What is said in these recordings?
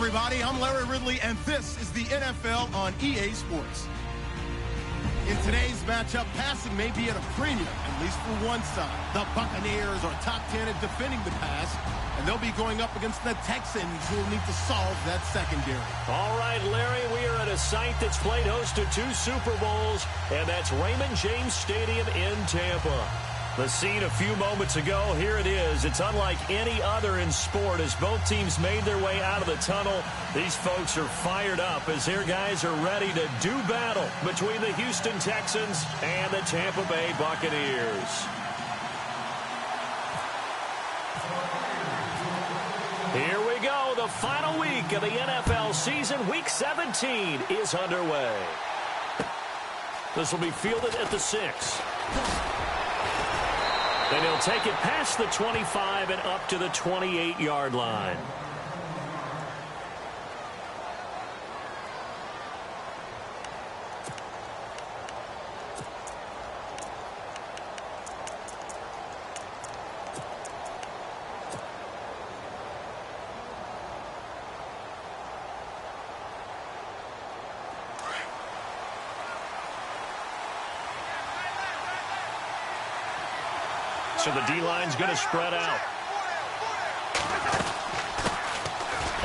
everybody, I'm Larry Ridley, and this is the NFL on EA Sports. In today's matchup, passing may be at a premium, at least for one side. The Buccaneers are top 10 at defending the pass, and they'll be going up against the Texans, who will need to solve that secondary. All right, Larry, we are at a site that's played host to 2 Super Bowls, and that's Raymond James Stadium in Tampa. The scene a few moments ago, here it is. It's unlike any other in sport as both teams made their way out of the tunnel. These folks are fired up as their guys are ready to do battle between the Houston Texans and the Tampa Bay Buccaneers. Here we go. The final week of the NFL season. Week 17 is underway. This will be fielded at the 6. And he'll take it past the 25 and up to the 28-yard line. So the D-line's going to spread out.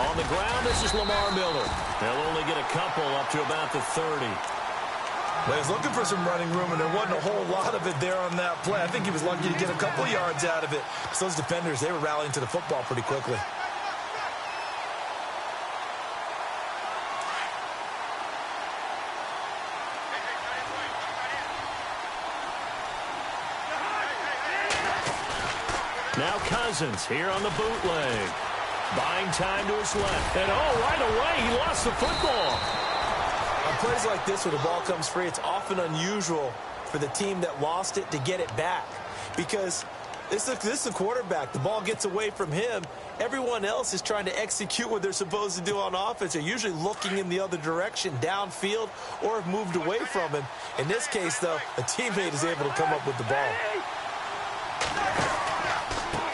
On the ground, this is Lamar Miller. They'll only get a couple up to about the 30. Well, he was looking for some running room, and there wasn't a whole lot of it there on that play. I think he was lucky to get a couple yards out of it. Because those defenders, they were rallying to the football pretty quickly. Now Cousins here on the bootleg. Buying time to his left. And, right away, he lost the football. On plays like this where the ball comes free, it's often unusual for the team that lost it to get it back. Because this is the quarterback. The ball gets away from him. Everyone else is trying to execute what they're supposed to do on offense. They're usually looking in the other direction, downfield, or have moved away from him. In this case, though, a teammate is able to come up with the ball.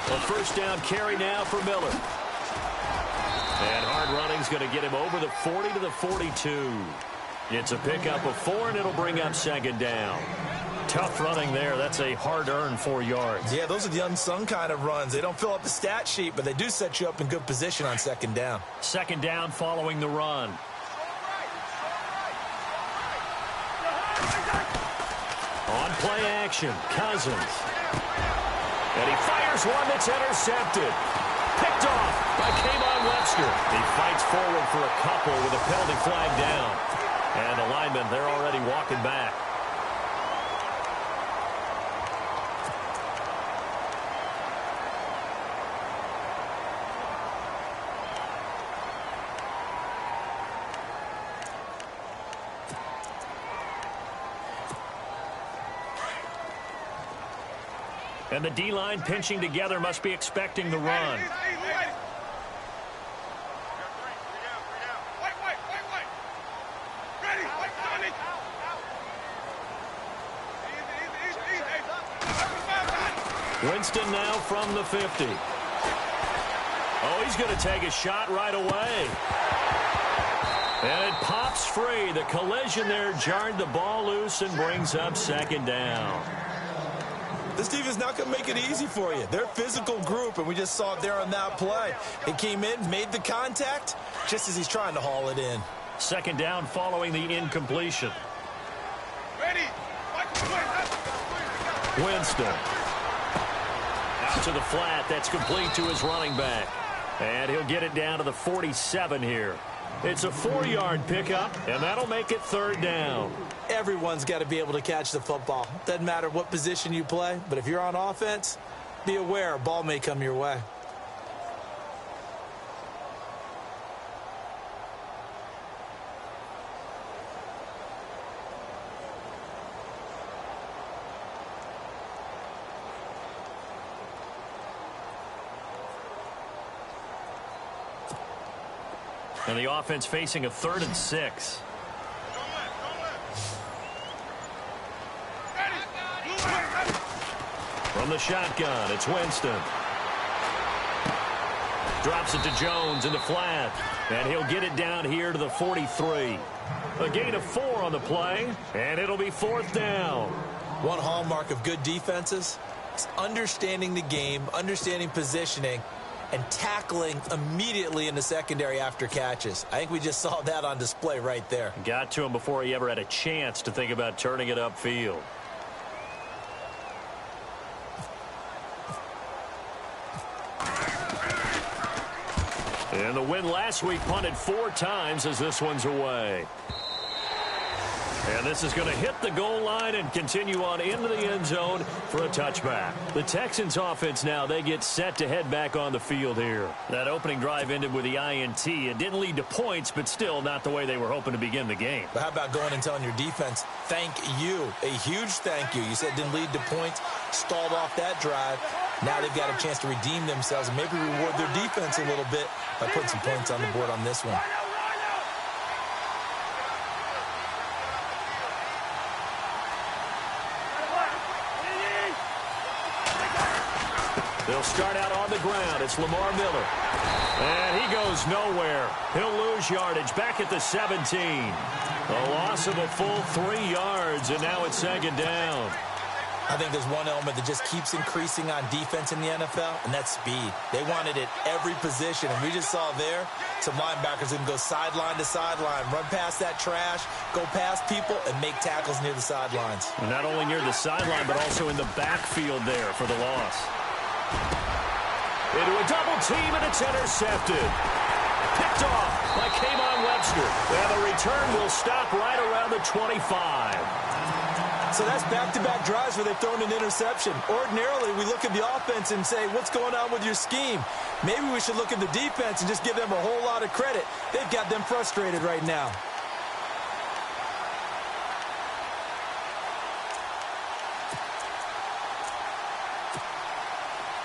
A first down carry now for Miller. And hard running's going to get him over the 40 to the 42. It's a pickup of 4, and it'll bring up second down. Tough running there. That's a hard-earned 4 yards. Yeah, those are the unsung kind of runs. They don't fill up the stat sheet, but they do set you up in good position on second down. Second down following the run. On play action, Cousins. And he fires one that's intercepted. Picked off by Kayvon Webster. He fights forward for a couple with a penalty flag down. And the linemen, they're already walking back. And the D-line pinching together must be expecting the run. Winston now from the 50. Oh, he's going to take a shot right away. And it pops free. The collision there jarred the ball loose and brings up second down. This team is not going to make it easy for you. They're a physical group, and we just saw it there on that play. They came in, made the contact, just as he's trying to haul it in. Second down following the incompletion. Winston. Out to the flat. That's complete to his running back. And he'll get it down to the 47 here. It's a 4-yard pickup, and that'll make it third down. Everyone's got to be able to catch the football. Doesn't matter what position you play, but if you're on offense, be aware a ball may come your way. And the offense facing a 3rd and 6. From the shotgun, it's Winston. Drops it to Jones in the flat. And he'll get it down here to the 43. A gain of 4 on the play, and it'll be 4th down. One hallmark of good defenses is understanding the game, understanding positioning, and tackling immediately in the secondary after catches. I think we just saw that on display right there. Got to him before he ever had a chance to think about turning it upfield. And the win last week punted 4 times as this one's away. And this is going to hit the goal line and continue on into the end zone for a touchback. The Texans offense now, they get set to head back on the field here. That opening drive ended with the INT. It didn't lead to points, but still not the way they were hoping to begin the game. But how about going and telling your defense, thank you, a huge thank you. You said it didn't lead to points, stalled off that drive. Now they've got a chance to redeem themselves and maybe reward their defense a little bit by putting some points on the board on this one. They'll start out on the ground. It's Lamar Miller. And he goes nowhere. He'll lose yardage back at the 17. A loss of a full 3 yards, and now it's 2nd down. I think there's one element that just keeps increasing on defense in the NFL, and that's speed. They want it at every position, and we just saw there some linebackers who can go sideline to sideline, run past that trash, go past people, and make tackles near the sidelines. And not only near the sideline, but also in the backfield there for the loss. Into a double team, and it's intercepted. Picked off by K'Von Webster. And the return will stop right around the 25. So that's back-to-back drives where they've thrown an interception. Ordinarily, we look at the offense and say, what's going on with your scheme? Maybe we should look at the defense and just give them a whole lot of credit. They've got them frustrated right now.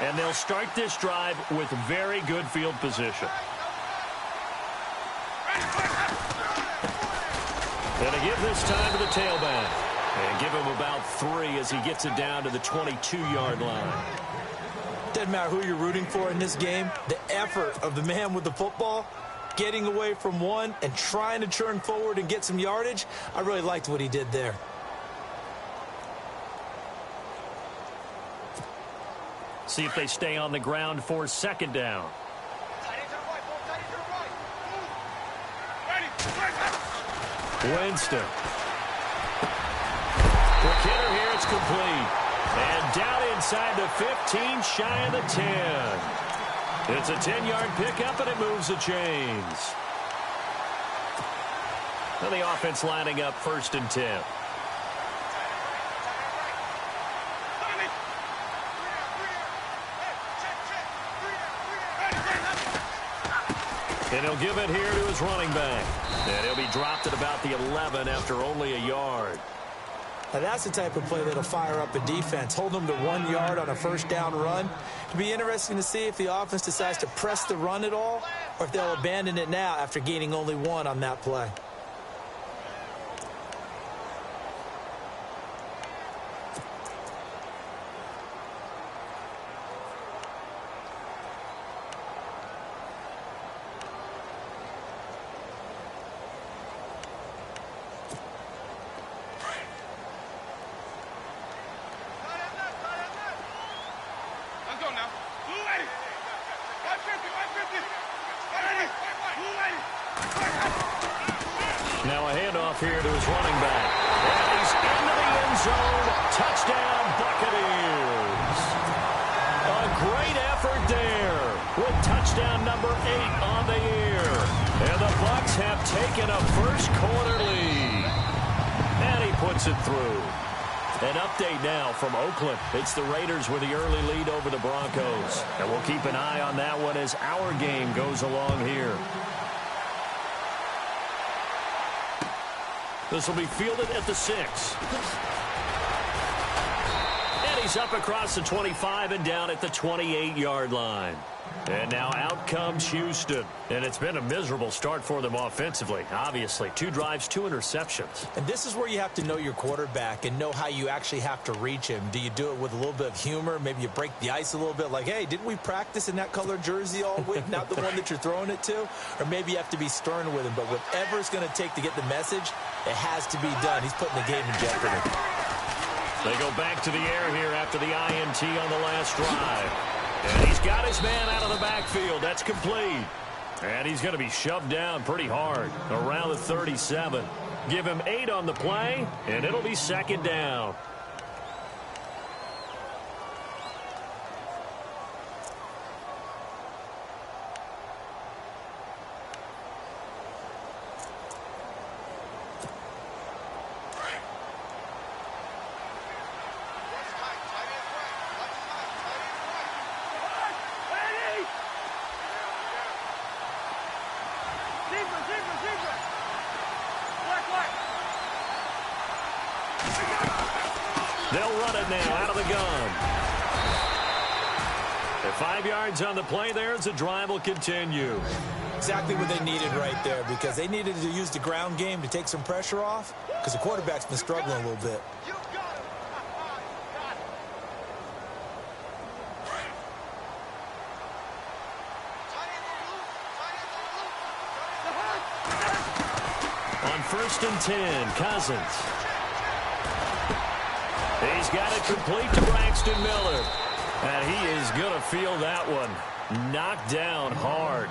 And they'll start this drive with very good field position. And to give this time to the tailback. And give him about 3 as he gets it down to the 22-yard line. Doesn't matter who you're rooting for in this game. The effort of the man with the football, getting away from one and trying to turn forward and get some yardage, I really liked what he did there. See if they stay on the ground for 2nd down. Winston. Quick hitter here, it's complete. And down inside the 15, shy of the 10. It's a 10-yard pickup, and it moves the chains. And the offense lining up 1st and 10. And he'll give it here to his running back. And he'll be dropped at about the 11 after only a yard. Now that's the type of play that'll fire up a defense. Hold them to 1 yard on a 1st down run. It'll be interesting to see if the offense decides to press the run at all or if they'll abandon it now after gaining only 1 on that play. Now a handoff here to his running back. And he's into the end zone. Touchdown, Buccaneers. A great effort there with touchdown number 8 on the year. And the Bucs have taken a first-quarter lead. And he puts it through. An update now from Oakland. It's the Raiders with the early lead over the Broncos. And we'll keep an eye on that one as our game goes along here. This will be fielded at the 6. And he He's up across the 25 and down at the 28-yard line. And now out comes Houston. And it's been a miserable start for them offensively, obviously. 2 drives, 2 interceptions. And this is where you have to know your quarterback and know how you actually have to reach him. Do you do it with a little bit of humor? Maybe you break the ice a little bit like, hey, didn't we practice in that colored jersey all week? Not the one that you're throwing it to? Or maybe you have to be stern with him. But whatever it's going to take to get the message, it has to be done. He's putting the game in jeopardy. They go back to the air here after the INT on the last drive. And he's got his man out of the backfield. That's complete. And he's going to be shoved down pretty hard around the 37. Give him 8 on the play, and it'll be second down. They'll run it now out of the gun. At 5 yards on the play there as the drive will continue. Exactly what they needed right there, because they needed to use the ground game to take some pressure off, because the quarterback's been struggling a little bit. On 1st and 10, Cousins. He's got it complete to Braxton Miller. And he is going to feel that one knocked down hard.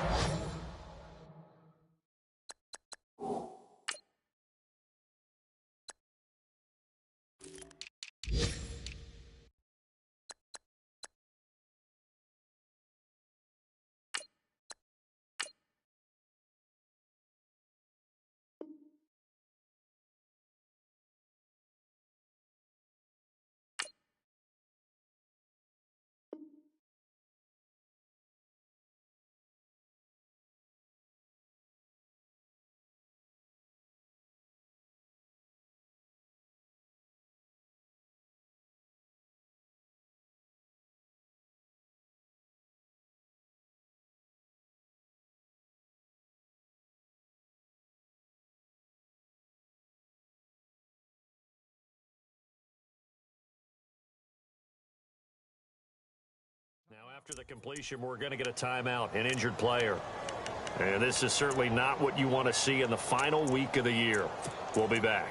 Now, after the completion, we're going to get a timeout, an injured player. And this is certainly not what you want to see in the final week of the year. We'll be back.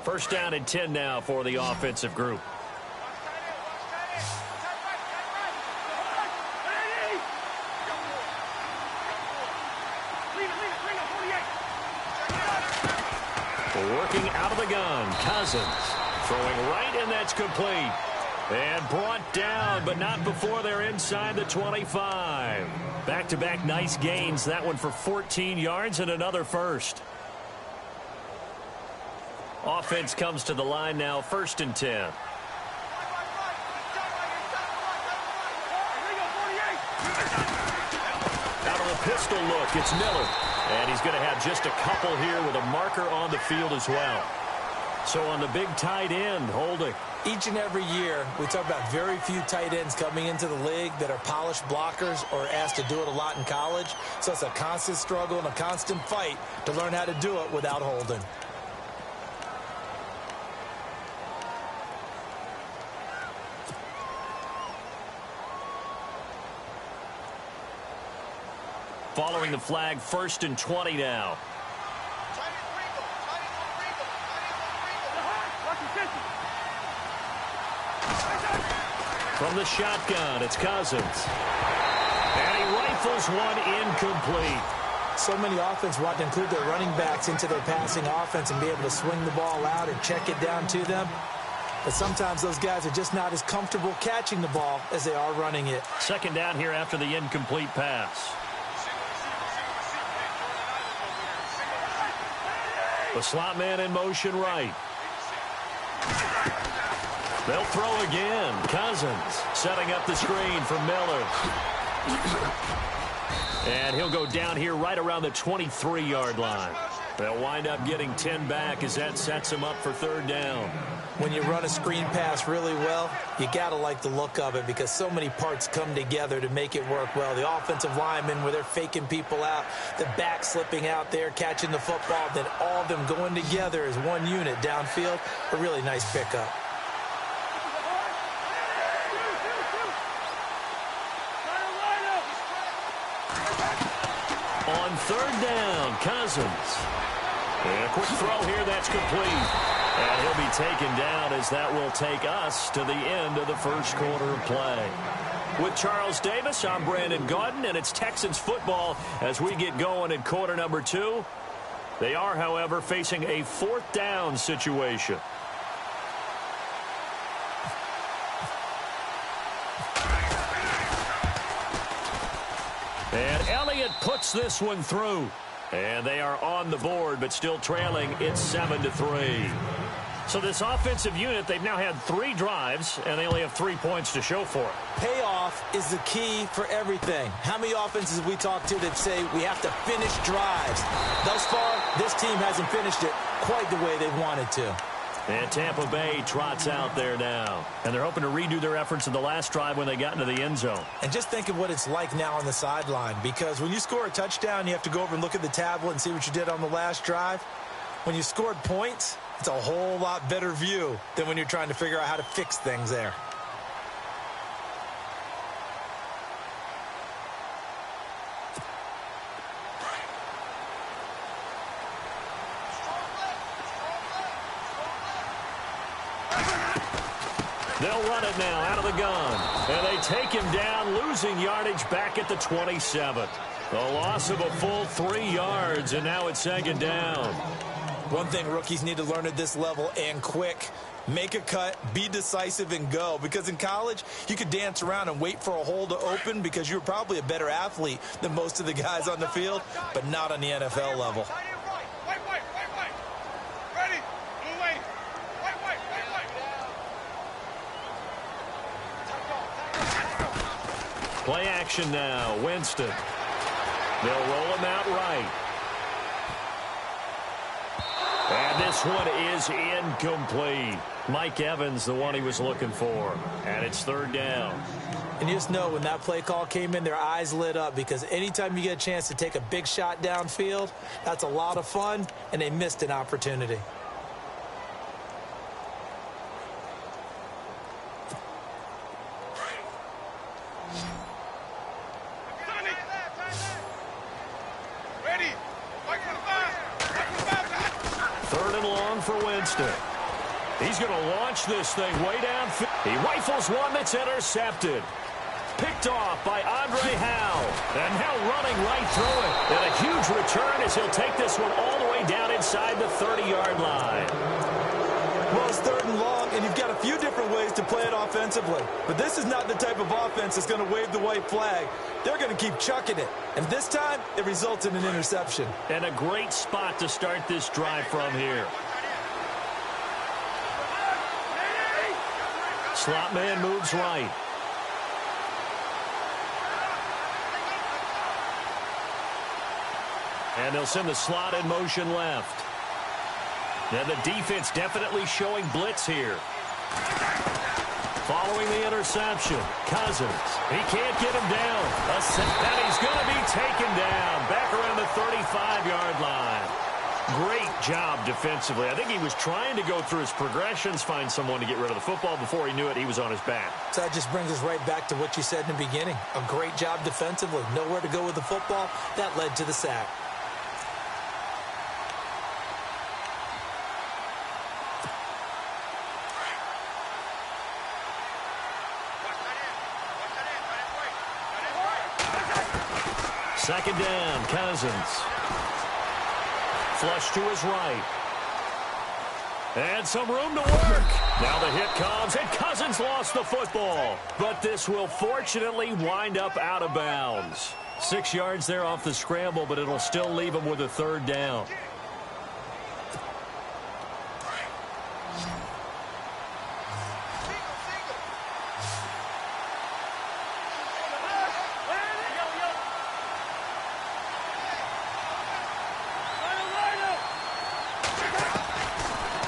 First down and 10 now for the offensive group. Working out of the gun, Cousins throwing right, and that's complete. And brought down, but not before they're inside the 25. Back-to-back nice gains, that one for 14 yards and another first. Offense comes to the line now, 1st and 10. Out of the pistol look, it's Miller. And he's going to have just a couple here with a marker on the field as well. So on the big tight end, holding. Each and every year, we talk about very few tight ends coming into the league that are polished blockers or asked to do it a lot in college. So it's a constant struggle and a constant fight to learn how to do it without holding. Following the flag, 1st and 20 now. From the shotgun, it's Cousins. And he rifles one incomplete. So many offenses want to include their running backs into their passing offense and be able to swing the ball out and check it down to them. But sometimes those guys are just not as comfortable catching the ball as they are running it. Second down here after the incomplete pass. The slot man in motion right. They'll throw again. Cousins setting up the screen for Miller. And he'll go down here right around the 23-yard line. They'll wind up getting 10 back as that sets them up for third down. When you run a screen pass really well, you got to like the look of it because so many parts come together to make it work well. The offensive linemen, where they're faking people out, the back slipping out there, catching the football, then all of them going together as one unit downfield. A really nice pickup. On third down, Cousins. And a quick throw here, that's complete. And he'll be taken down as that will take us to the end of the first quarter of play. With Charles Davis, I'm Brandon Gaudin, and it's Texans football as we get going in quarter number 2. They are, however, facing a fourth down situation. And Elliott puts this one through. And they are on the board, but still trailing. It's 7-3. So this offensive unit, they've now had 3 drives, and they only have 3 points to show for it. Payoff is the key for everything. How many offenses have we talked to that say we have to finish drives? Thus far, this team hasn't finished it quite the way they wanted to. And Tampa Bay trots out there now. And they're hoping to redo their efforts in the last drive when they got into the end zone. And just think of what it's like now on the sideline, because when you score a touchdown, you have to go over and look at the tablet and see what you did on the last drive. When you scored points, it's a whole lot better view than when you're trying to figure out how to fix things there. They'll run it now out of the gun. And they take him down, losing yardage back at the 27. The loss of a full 3 yards, and now it's second down. One thing rookies need to learn at this level, and quick, make a cut, be decisive, and go. Because in college, you could dance around and wait for a hole to open because you're probably a better athlete than most of the guys on the field, but not on the NFL level. Play action now, Winston. They'll roll him out right. And this one is incomplete. Mike Evans, the one he was looking for. And it's third down. And you just know when that play call came in, their eyes lit up, because anytime you get a chance to take a big shot downfield, that's a lot of fun, and they missed an opportunity. He's going to launch this thing way down. He rifles one that's intercepted. Picked off by Andre Howe. And now running right through it. And a huge return as he'll take this one all the way down inside the 30-yard line. Well, it's third and long, and you've got a few different ways to play it offensively. But this is not the type of offense that's going to wave the white flag. They're going to keep chucking it. And this time, it results in an interception. And a great spot to start this drive from here. Slot man moves right. And they'll send the slot in motion left. And the defense definitely showing blitz here. Following the interception, Cousins. He can't get him down. And he's going to be taken down back around the 35-yard line. Great job defensively. I think he was trying to go through his progressions, find someone to get rid of the football. Before he knew it, he was on his back. So that just brings us right back to what you said in the beginning. A great job defensively. Nowhere to go with the football. That led to the sack. Second down, Cousins. Flush to his right. And some room to work. Now the hit comes, and Cousins lost the football. But this will fortunately wind up out of bounds. 6 yards there off the scramble, but it'll still leave him with a third down.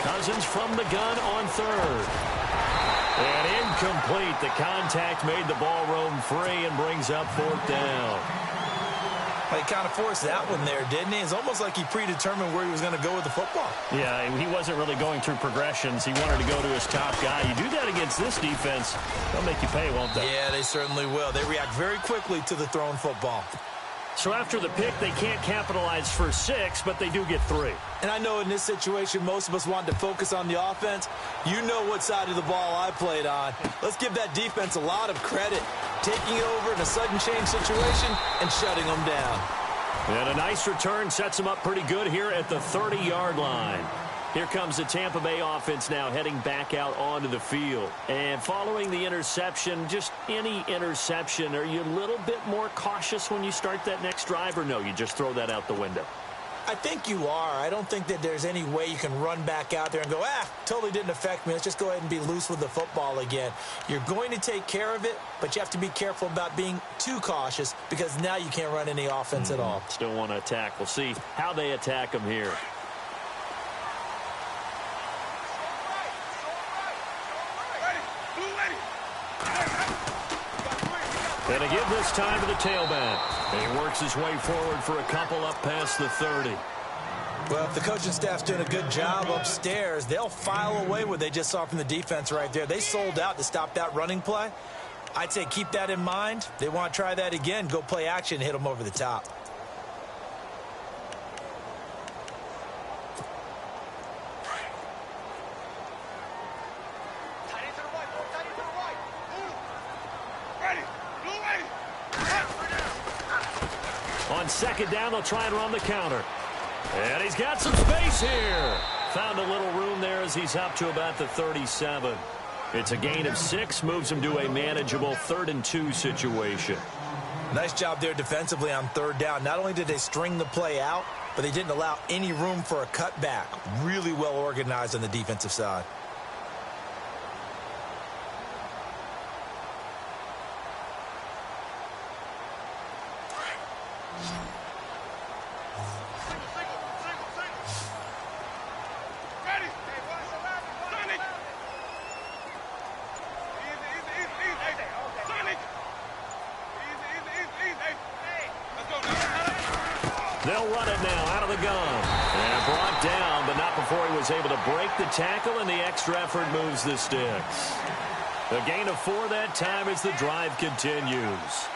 Cousins from the gun on third. And incomplete. The contact made the ball roam free and brings up fourth down. He kind of forced that one there, didn't he? It's almost like he predetermined where he was going to go with the football. Yeah, he wasn't really going through progressions. He wanted to go to his top guy. You do that against this defense, they'll make you pay, won't they? Yeah, they certainly will. They react very quickly to the thrown football. So after the pick, they can't capitalize for 6, but they do get 3. And I know in this situation, most of us want to focus on the offense. You know what side of the ball I played on. Let's give that defense a lot of credit. Taking over in a sudden change situation and shutting them down. And a nice return sets them up pretty good here at the 30-yard line. Here comes the Tampa Bay offense now heading back out onto the field. And following the interception, just any interception, are you a little bit more cautious when you start that next drive, or no, you just throw that out the window? I think you are. I don't think that there's any way you can run back out there and go, totally didn't affect me. Let's just go ahead and be loose with the football again. You're going to take care of it, but you have to be careful about being too cautious because now you can't run any offense at all. Still want to attack. We'll see how they attack them here. And a give this time to the tailback. And he works his way forward for a couple up past the 30. Well, if the coaching staff's doing a good job upstairs, they'll file away what they just saw from the defense right there. They sold out to stop that running play. I'd say keep that in mind. They want to try that again. Go play action, hit them over the top. On second down, they'll try and run the counter. And he's got some space here. Found a little room there as he's up to about the 37. It's a gain of 6, moves him to a manageable 3rd and 2 situation. Nice job there defensively on third down. Not only did they string the play out, but they didn't allow any room for a cutback. Really well organized on the defensive side. They'll run it now out of the gun. And brought down, but not before he was able to break the tackle, and the extra effort moves the sticks. A gain of 4 that time as the drive continues.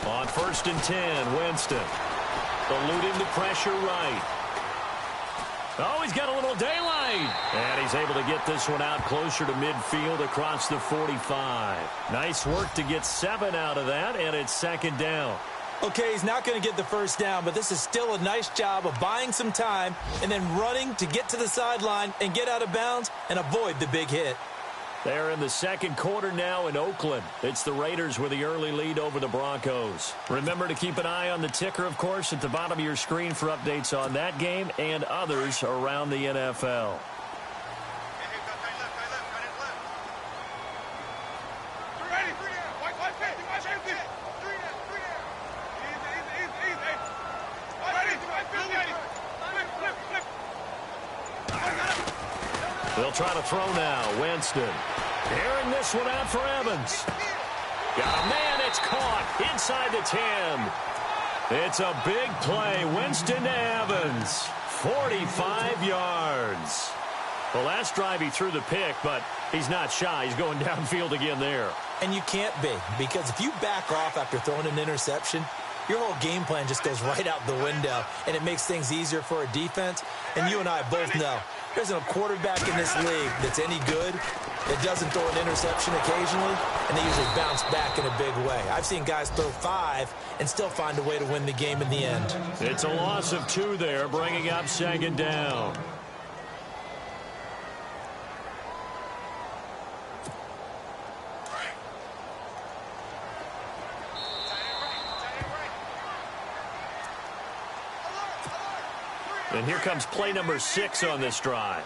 On 1st and 10, Winston. Eluding the pressure right. Oh, he's got a little daylight. And he's able to get this one out closer to midfield across the 45. Nice work to get 7 out of that, and it's 2nd down. Okay, he's not going to get the first down, but this is still a nice job of buying some time and then running to get to the sideline and get out of bounds and avoid the big hit. They're in the 2nd quarter now in Oakland. It's the Raiders with the early lead over the Broncos. Remember to keep an eye on the ticker, of course, at the bottom of your screen for updates on that game and others around the NFL. They'll try to throw now. Winston. Airing this one out for Evans. Got a man. It's caught inside the 10. It's a big play. Winston to Evans. 45 yards. The last drive he threw the pick, but he's not shy. He's going downfield again there. And you can't be, because if you back off after throwing an interception, your whole game plan just goes right out the window, and it makes things easier for a defense. And you and I both know there's a quarterback in this league that's any good that doesn't throw an interception occasionally, and they usually bounce back in a big way. I've seen guys throw 5 and still find a way to win the game in the end. It's a loss of 2 there, bringing up second down. And here comes play number 6 on this drive.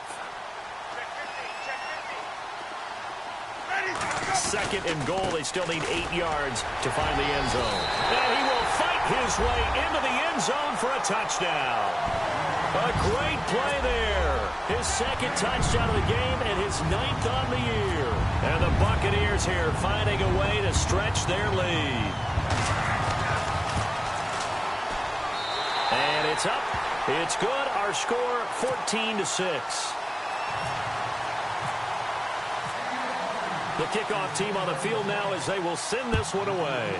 Second and goal. They still need 8 yards to find the end zone. And he will fight his way into the end zone for a touchdown. A great play there. His second touchdown of the game and his 9th on the year. And the Buccaneers here finding a way to stretch their lead. And it's up. It's good. Our score 14-6. The kickoff team on the field now as they will send this one away.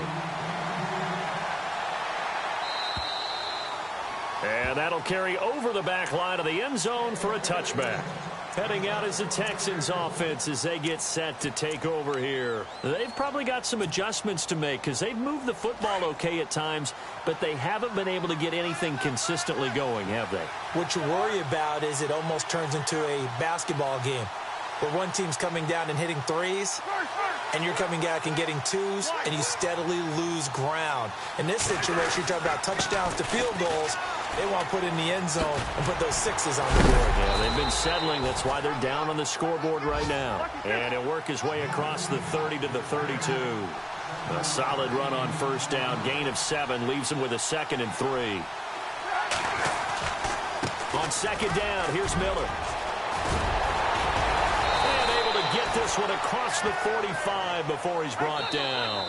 And that'll carry over the back line of the end zone for a touchback. Heading out is the Texans offense as they get set to take over here. They've probably got some adjustments to make because they've moved the football okay at times, but they haven't been able to get anything consistently going, have they? What you worry about is it almost turns into a basketball game where one team's coming down and hitting 3s, and you're coming back and getting 2s, and you steadily lose ground. In this situation, you're talking about touchdowns to field goals. They want to put in the end zone and put those 6s on the board. Yeah, they've been settling. That's why they're down on the scoreboard right now. And he'll work his way across the 30 to the 32. A solid run on first down. Gain of 7 leaves him with a 2nd and 3. On second down, here's Miller. And able to get this one across the 45 before he's brought down.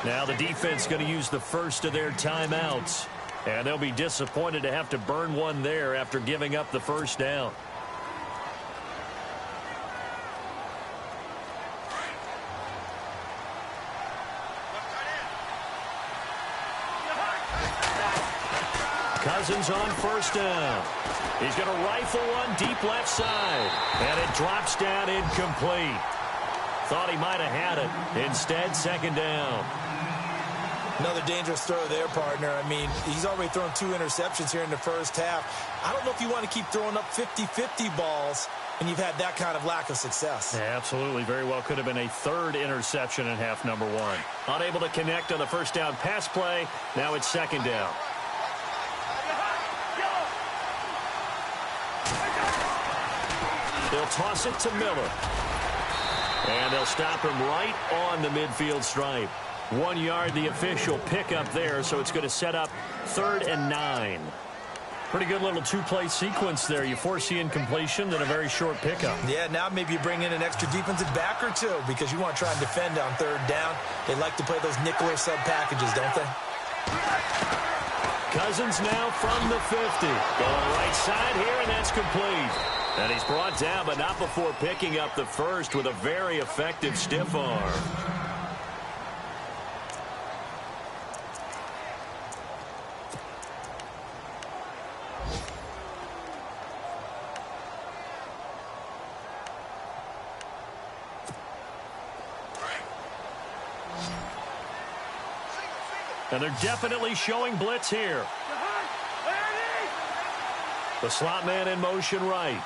Now the defense going to use the first of their timeouts. And they'll be disappointed to have to burn one there after giving up the first down. Cousins on first down. He's going to rifle one deep left side. And it drops down incomplete. Thought he might have had it. Instead, second down. Another dangerous throw there, partner. I mean, he's already thrown 2 interceptions here in the first half. I don't know if you want to keep throwing up 50-50 balls, and you've had that kind of lack of success. Yeah, absolutely. Very well could have been a 3rd interception in half number 1. Unable to connect on the first down pass play. Now it's second down. They'll toss it to Miller. And they'll stop him right on the midfield stripe. 1 yard, the official pickup there, so it's going to set up 3rd and 9. Pretty good little 2-play sequence there. You force the incompletion, then a very short pickup. Yeah, now maybe you bring in an extra defensive back or 2 because you want to try and defend on 3rd down. They like to play those nickel or sub packages, don't they? Cousins now from the 50. Going right side here, and that's complete. And he's brought down, but not before picking up the first with a very effective stiff arm. And they're definitely showing blitz here. The slot man in motion right.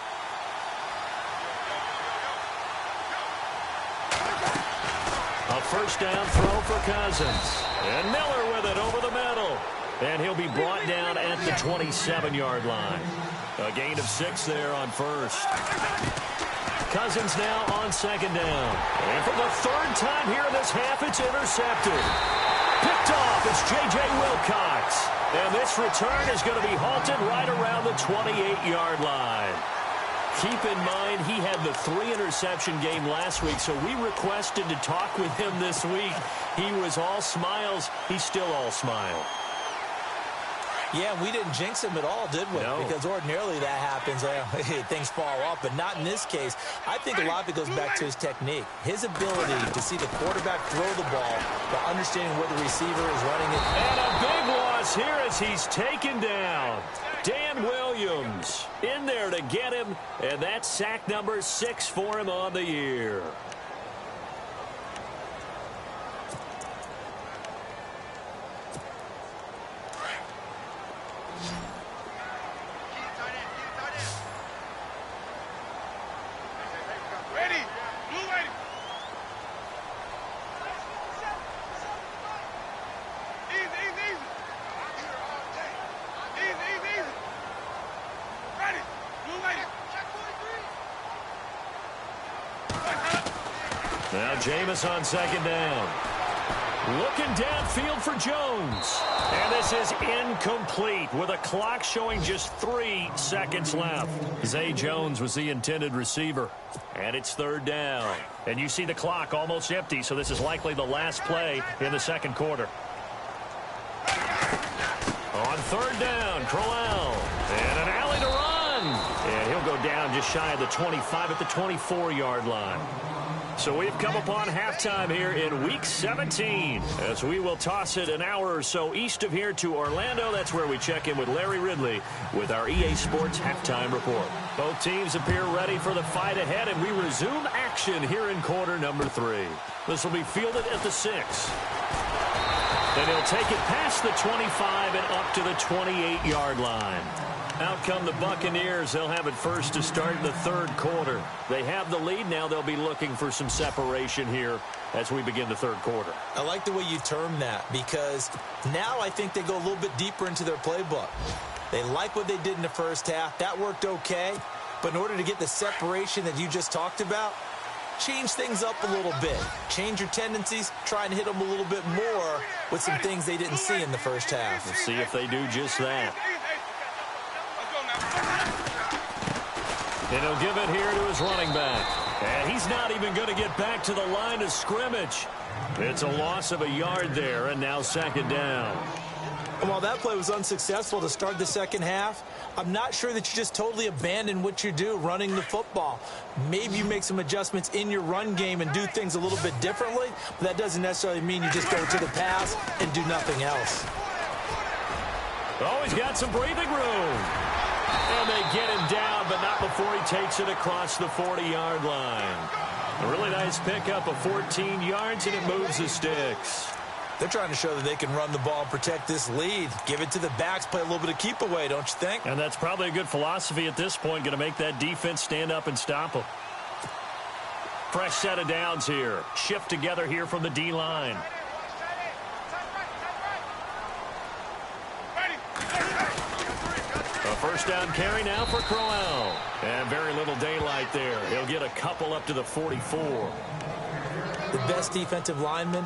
A first down throw for Cousins. And Miller with it over the middle. And he'll be brought down at the 27-yard line. A gain of 6 there on first. Cousins now on second down. And for the 3rd time here in this half, it's intercepted. Picked off, it's J.J. Wilcox. And this return is going to be halted right around the 28-yard line. Keep in mind, he had the 3-interception game last week, so we requested to talk with him this week. He was all smiles. He's still all smile. Yeah, we didn't jinx him at all, did we? No. Because ordinarily that happens. Things fall off, but not in this case. I think a lot of it goes back to his technique. His ability to see the quarterback throw the ball while understanding where the receiver is running it. And a big loss here as he's taken down. Dan Williams in there to get him, and that's sack number 6 for him on the year. Now Jameis on second down. Looking downfield for Jones. And this is incomplete with a clock showing just 3 seconds left. Zay Jones was the intended receiver. And it's third down. And you see the clock almost empty, so this is likely the last play in the second quarter. On third down, Crowell. And an alley to run. And he'll go down just shy of the 25 at the 24-yard line. So we've come upon halftime here in Week 17 as we will toss it an hour or so east of here to Orlando. That's where we check in with Larry Ridley with our EA Sports Halftime Report. Both teams appear ready for the fight ahead, and we resume action here in quarter number 3. This will be fielded at the 6. And he'll take it past the 25 and up to the 28-yard line. Out come the Buccaneers. They'll have it first to start the third quarter. They have the lead. Now they'll be looking for some separation here as we begin the third quarter. I like the way you term that because now I think they go a little bit deeper into their playbook. They like what they did in the first half. That worked okay. But in order to get the separation that you just talked about, change things up a little bit. Change your tendencies. Try and hit them a little bit more with some things they didn't see in the first half. We'll see if they do just that. And he'll give it here to his running back. And he's not even going to get back to the line of scrimmage. It's a loss of a yard there, and now second down. And while that play was unsuccessful to start the second half, I'm not sure that you just totally abandon what you do running the football. Maybe you make some adjustments in your run game and do things a little bit differently, but that doesn't necessarily mean you just go to the pass and do nothing else. Oh, he's got some breathing room. And they get him down, but not before he takes it across the 40-yard line. A really nice pickup of 14 yards, and it moves the sticks. They're trying to show that they can run the ball and protect this lead. Give it to the backs, play a little bit of keep away, don't you think? And that's probably a good philosophy at this point, going to make that defense stand up and stop them. Fresh set of downs here. Shift together here from the D-line. A first down carry now for Crowell. And very little daylight there. He'll get a couple up to the 44. The best defensive linemen,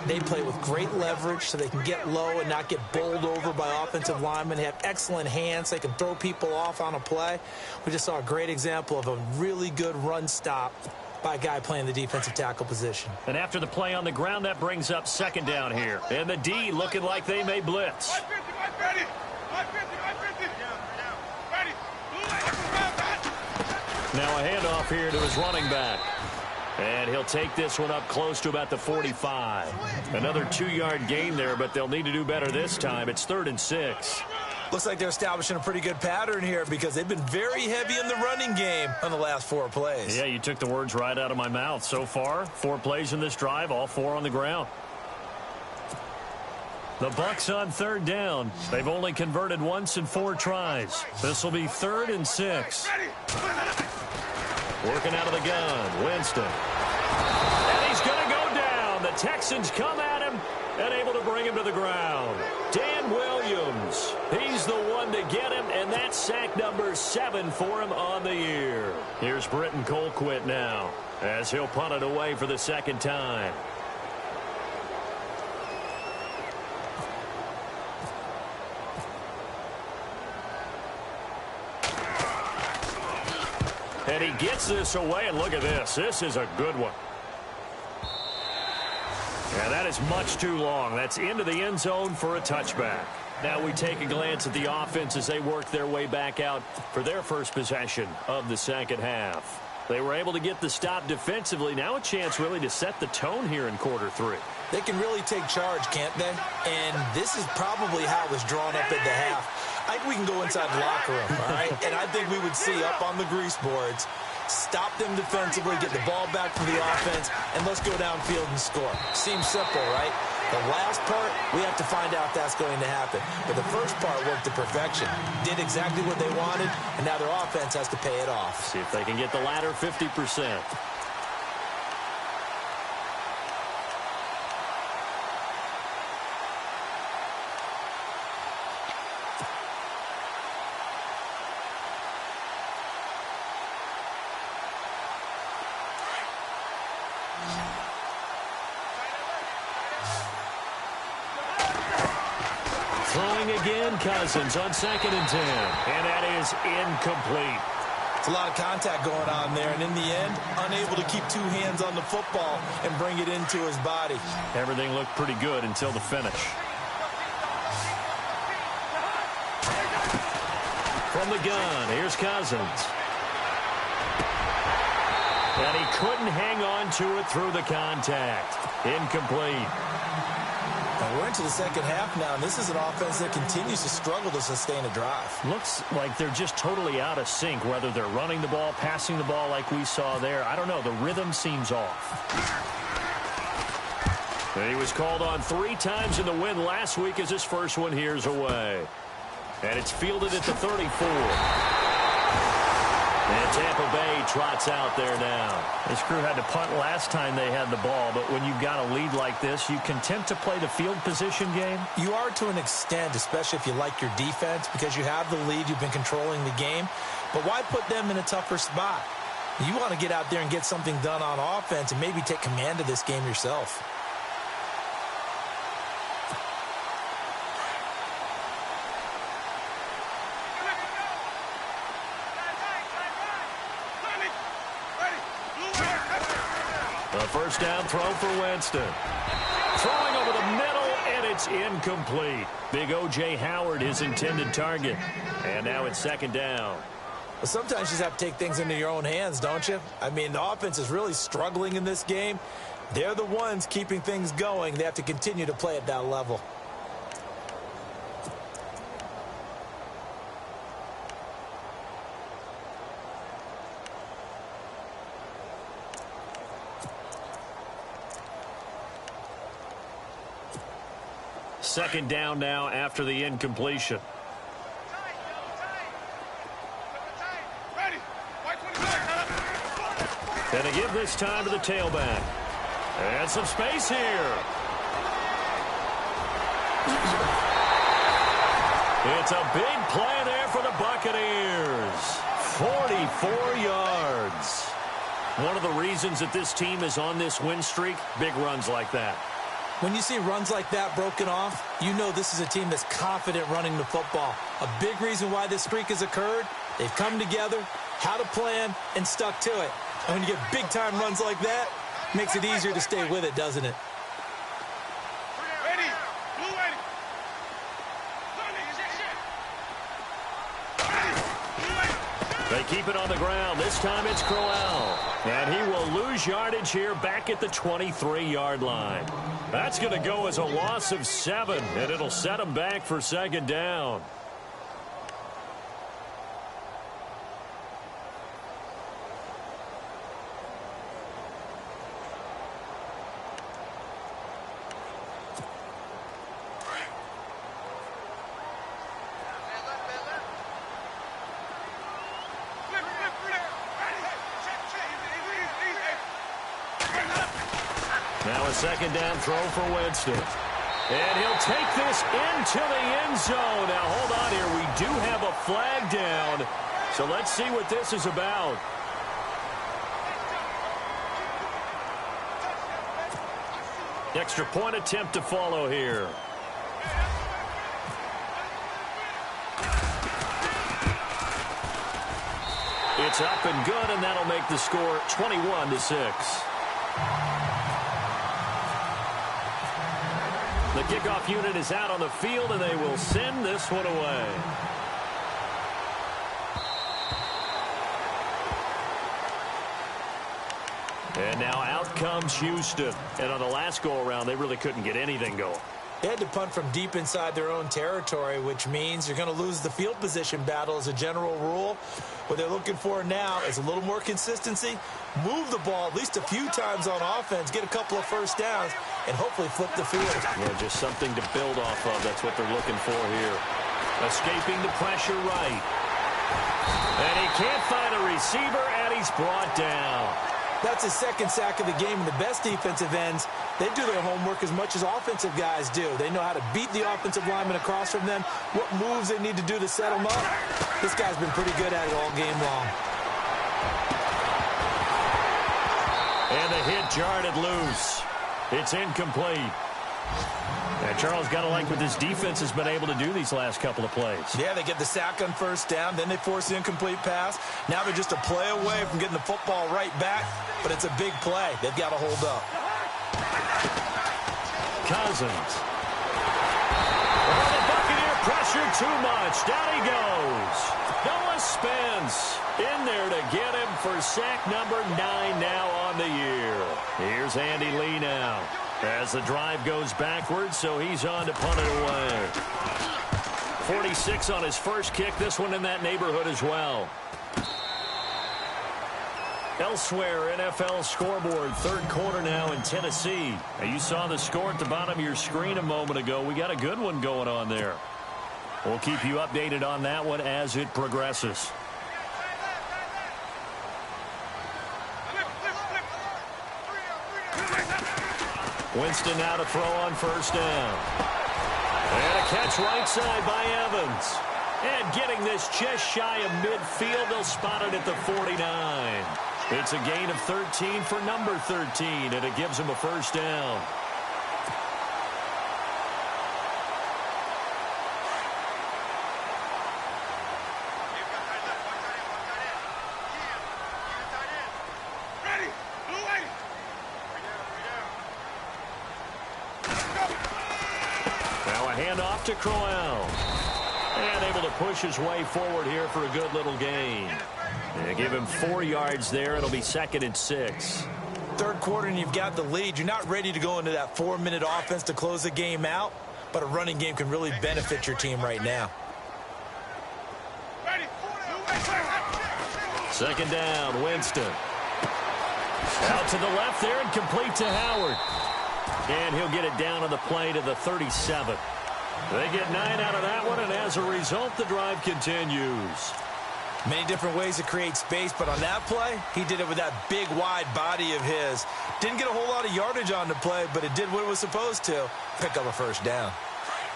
they play with great leverage so they can get low and not get bowled over by offensive linemen. They have excellent hands. They can throw people off on a play. We just saw a great example of a really good run stop by a guy playing the defensive tackle position. And after the play on the ground, that brings up second down here. And the D looking like they may blitz. Now a handoff here to his running back. And he'll take this one up close to about the 45. Another 2-yard gain there, but they'll need to do better this time. It's 3rd and 6. Looks like they're establishing a pretty good pattern here because they've been very heavy in the running game on the last 4 plays. Yeah, you took the words right out of my mouth. So far, 4 plays in this drive, all 4 on the ground. The Bucs on 3rd down. They've only converted once in 4 tries. This will be 3rd and 6. Working out of the gun, Winston. And he's going to go down. The Texans come at him and able to bring him to the ground. Dan Williams, he's the one to get him, and that's sack number 7 for him on the year. Here's Britton Colquitt now as he'll punt it away for the second time. And he gets this away, and look at this. This is a good one. And that is much too long. That's into the end zone for a touchback. Now we take a glance at the offense as they work their way back out for their first possession of the second half. They were able to get the stop defensively. Now a chance really to set the tone here in quarter three. They can really take charge, can't they? And this is probably how it was drawn up at the half. I think we can go inside the locker room, all right? And I think we would see up on the grease boards, stop them defensively, get the ball back for the offense, and let's go downfield and score. Seems simple, right? The last part, we have to find out if that's going to happen. But the first part worked to perfection. Did exactly what they wanted, and now their offense has to pay it off. See if they can get the latter 50%. Throwing again, Cousins on 2nd and 10. And that is incomplete. It's a lot of contact going on there, and in the end, unable to keep two hands on the football and bring it into his body. Everything looked pretty good until the finish. From the gun, here's Cousins. And he couldn't hang on to it through the contact. Incomplete. And we're into the second half now, and this is an offense that continues to struggle to sustain a drive. Looks like they're just totally out of sync, whether they're running the ball, passing the ball like we saw there. I don't know. The rhythm seems off. And he was called on 3 times in the win last week as his first one here's away. And it's fielded at the 34. And Tampa Bay trots out there now. This crew had to punt last time they had the ball, but when you've got a lead like this, you content to play the field position game? You are to an extent, especially if you like your defense, because you have the lead, you've been controlling the game. But why put them in a tougher spot? You want to get out there and get something done on offense and maybe take command of this game yourself. A first down throw for Winston. Throwing over the middle, and it's incomplete. Big O.J. Howard, his intended target. And now it's 2nd down. Well, sometimes you just have to take things into your own hands, don't you? I mean, the offense is really struggling in this game. They're the ones keeping things going. They have to continue to play at that level. Second down now after the incompletion. And to give this time to the tailback. And some space here. It's a big play there for the Buccaneers. 44 yards. One of the reasons that this team is on this win streak, big runs like that. When you see runs like that broken off, you know this is a team that's confident running the football. A big reason why this streak has occurred, they've come together, had a plan, and stuck to it. And when you get big-time runs like that, it makes it easier to stay with it, doesn't it? They keep it on the ground. This time it's Crowell. And he will lose yardage here back at the 23-yard line. That's going to go as a loss of 7, and it'll set him back for 2nd down. Now a 2nd down throw for Winston. And he'll take this into the end zone. Now, hold on here. We do have a flag down. So let's see what this is about. Extra point attempt to follow here. It's up and good, and that'll make the score 21-6. The kickoff unit is out on the field, and they will send this one away. And now out comes Houston. And on the last go-around, they really couldn't get anything going. They had to punt from deep inside their own territory, which means you're going to lose the field position battle as a general rule. What they're looking for now is a little more consistency, move the ball at least a few times on offense, get a couple of first downs, and hopefully flip the field. Yeah, just something to build off of. That's what they're looking for here. Escaping the pressure right. And he can't find a receiver, and he's brought down. That's his second sack of the game, and the best defensive ends, they do their homework as much as offensive guys do. They know how to beat the offensive lineman across from them, what moves they need to do to set them up. This guy's been pretty good at it all game long. And the hit jarred it loose. It's incomplete. And Charles, got to like what this defense has been able to do these last couple of plays. Yeah, they get the sack on first down, then they force the incomplete pass. Now they're just a play away from getting the football right back, but it's a big play. They've got to hold up. Cousins. Oh, the Buccaneer pressure too much. Down he goes. Noah Spence in there to get him for sack number 9 now on the year. Here's Andy Lee now. As the drive goes backwards, so he's on to punt it away. 46 on his first kick. This one in that neighborhood as well. Elsewhere, NFL scoreboard, third quarter now in Tennessee. Now, you saw the score at the bottom of your screen a moment ago. We got a good one going on there. We'll keep you updated on that one as it progresses. Winston now to throw on first down. And a catch right side by Evans. And getting this just shy of midfield, they'll spot it at the 49. It's a gain of 13 for number 13, and it gives him a first down. Handoff to Crowell. And able to push his way forward here for a good little gain. They give him 4 yards there. It'll be 2nd and 6. Third quarter and you've got the lead. You're not ready to go into that 4-minute offense to close the game out, but a running game can really benefit your team right now. Second down, Winston. Out to the left there and complete to Howard. And he'll get it down on the play to the 37. They get 9 out of that one, and as a result, the drive continues. Many different ways to create space, but on that play, he did it with that big, wide body of his. Didn't get a whole lot of yardage on the play, but it did what it was supposed to. Pick up a first down.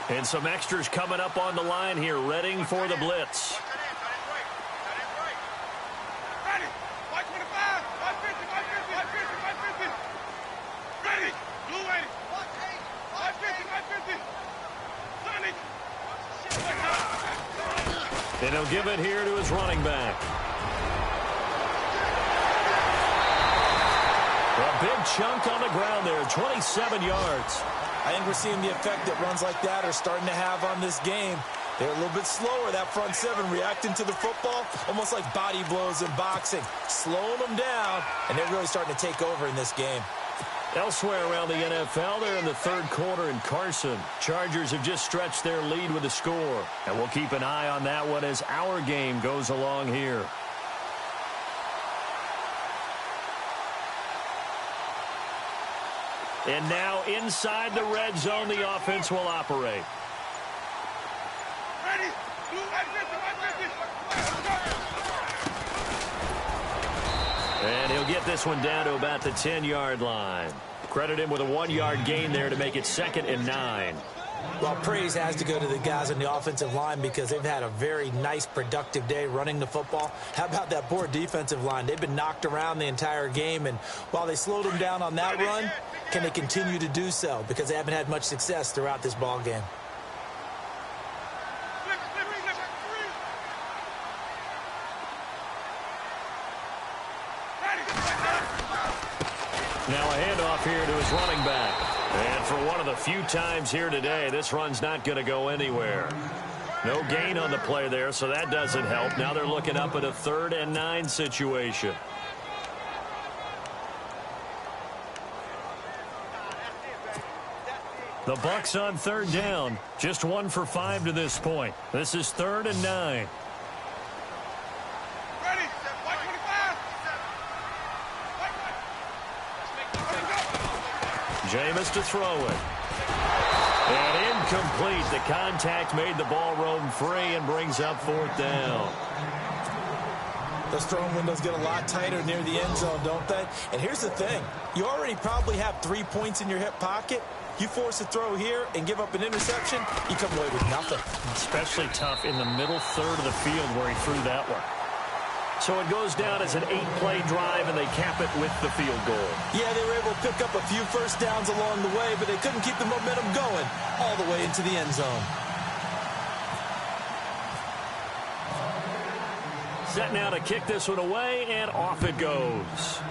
And some extras coming up on the line here, readying for the blitz. And he'll give it here to his running back. A big chunk on the ground there, 27 yards. I think we're seeing the effect that runs like that are starting to have on this game. They're a little bit slower, that front seven, reacting to the football, almost like body blows in boxing, slowing them down, and they're really starting to take over in this game. Elsewhere around the NFL, they're in the third quarter in Carson. Chargers have just stretched their lead with a score. And we'll keep an eye on that one as our game goes along here. And now inside the red zone, the offense will operate. And he'll get this one down to about the 10-yard line. Credit him with a 1-yard gain there to make it 2nd and 9. Well, praise has to go to the guys on the offensive line because they've had a very nice, productive day running the football. How about that poor defensive line? They've been knocked around the entire game, and while they slowed them down on that run, can they continue to do so? Because they haven't had much success throughout this ball game. Now a handoff here to his running back. And for one of the few times here today. This run's not going to go anywhere. No gain on the play there, so that doesn't help. Now they're looking up at a 3rd and 9 situation. The Bucs on 3rd down. Just 1 for 5 to this point. This is 3rd and 9. Jameis to throw it. And incomplete. The contact made the ball roam free and brings up 4th down. Those throwing windows get a lot tighter near the end zone, don't they? And here's the thing. You already probably have 3 points in your hip pocket. You force a throw here and give up an interception, you come away with nothing. Especially tough in the middle third of the field where he threw that one. So it goes down as an 8-play drive, and they cap it with the field goal. Yeah, they were able to pick up a few first downs along the way, but they couldn't keep the momentum going all the way into the end zone. Set now to kick this one away, and off it goes.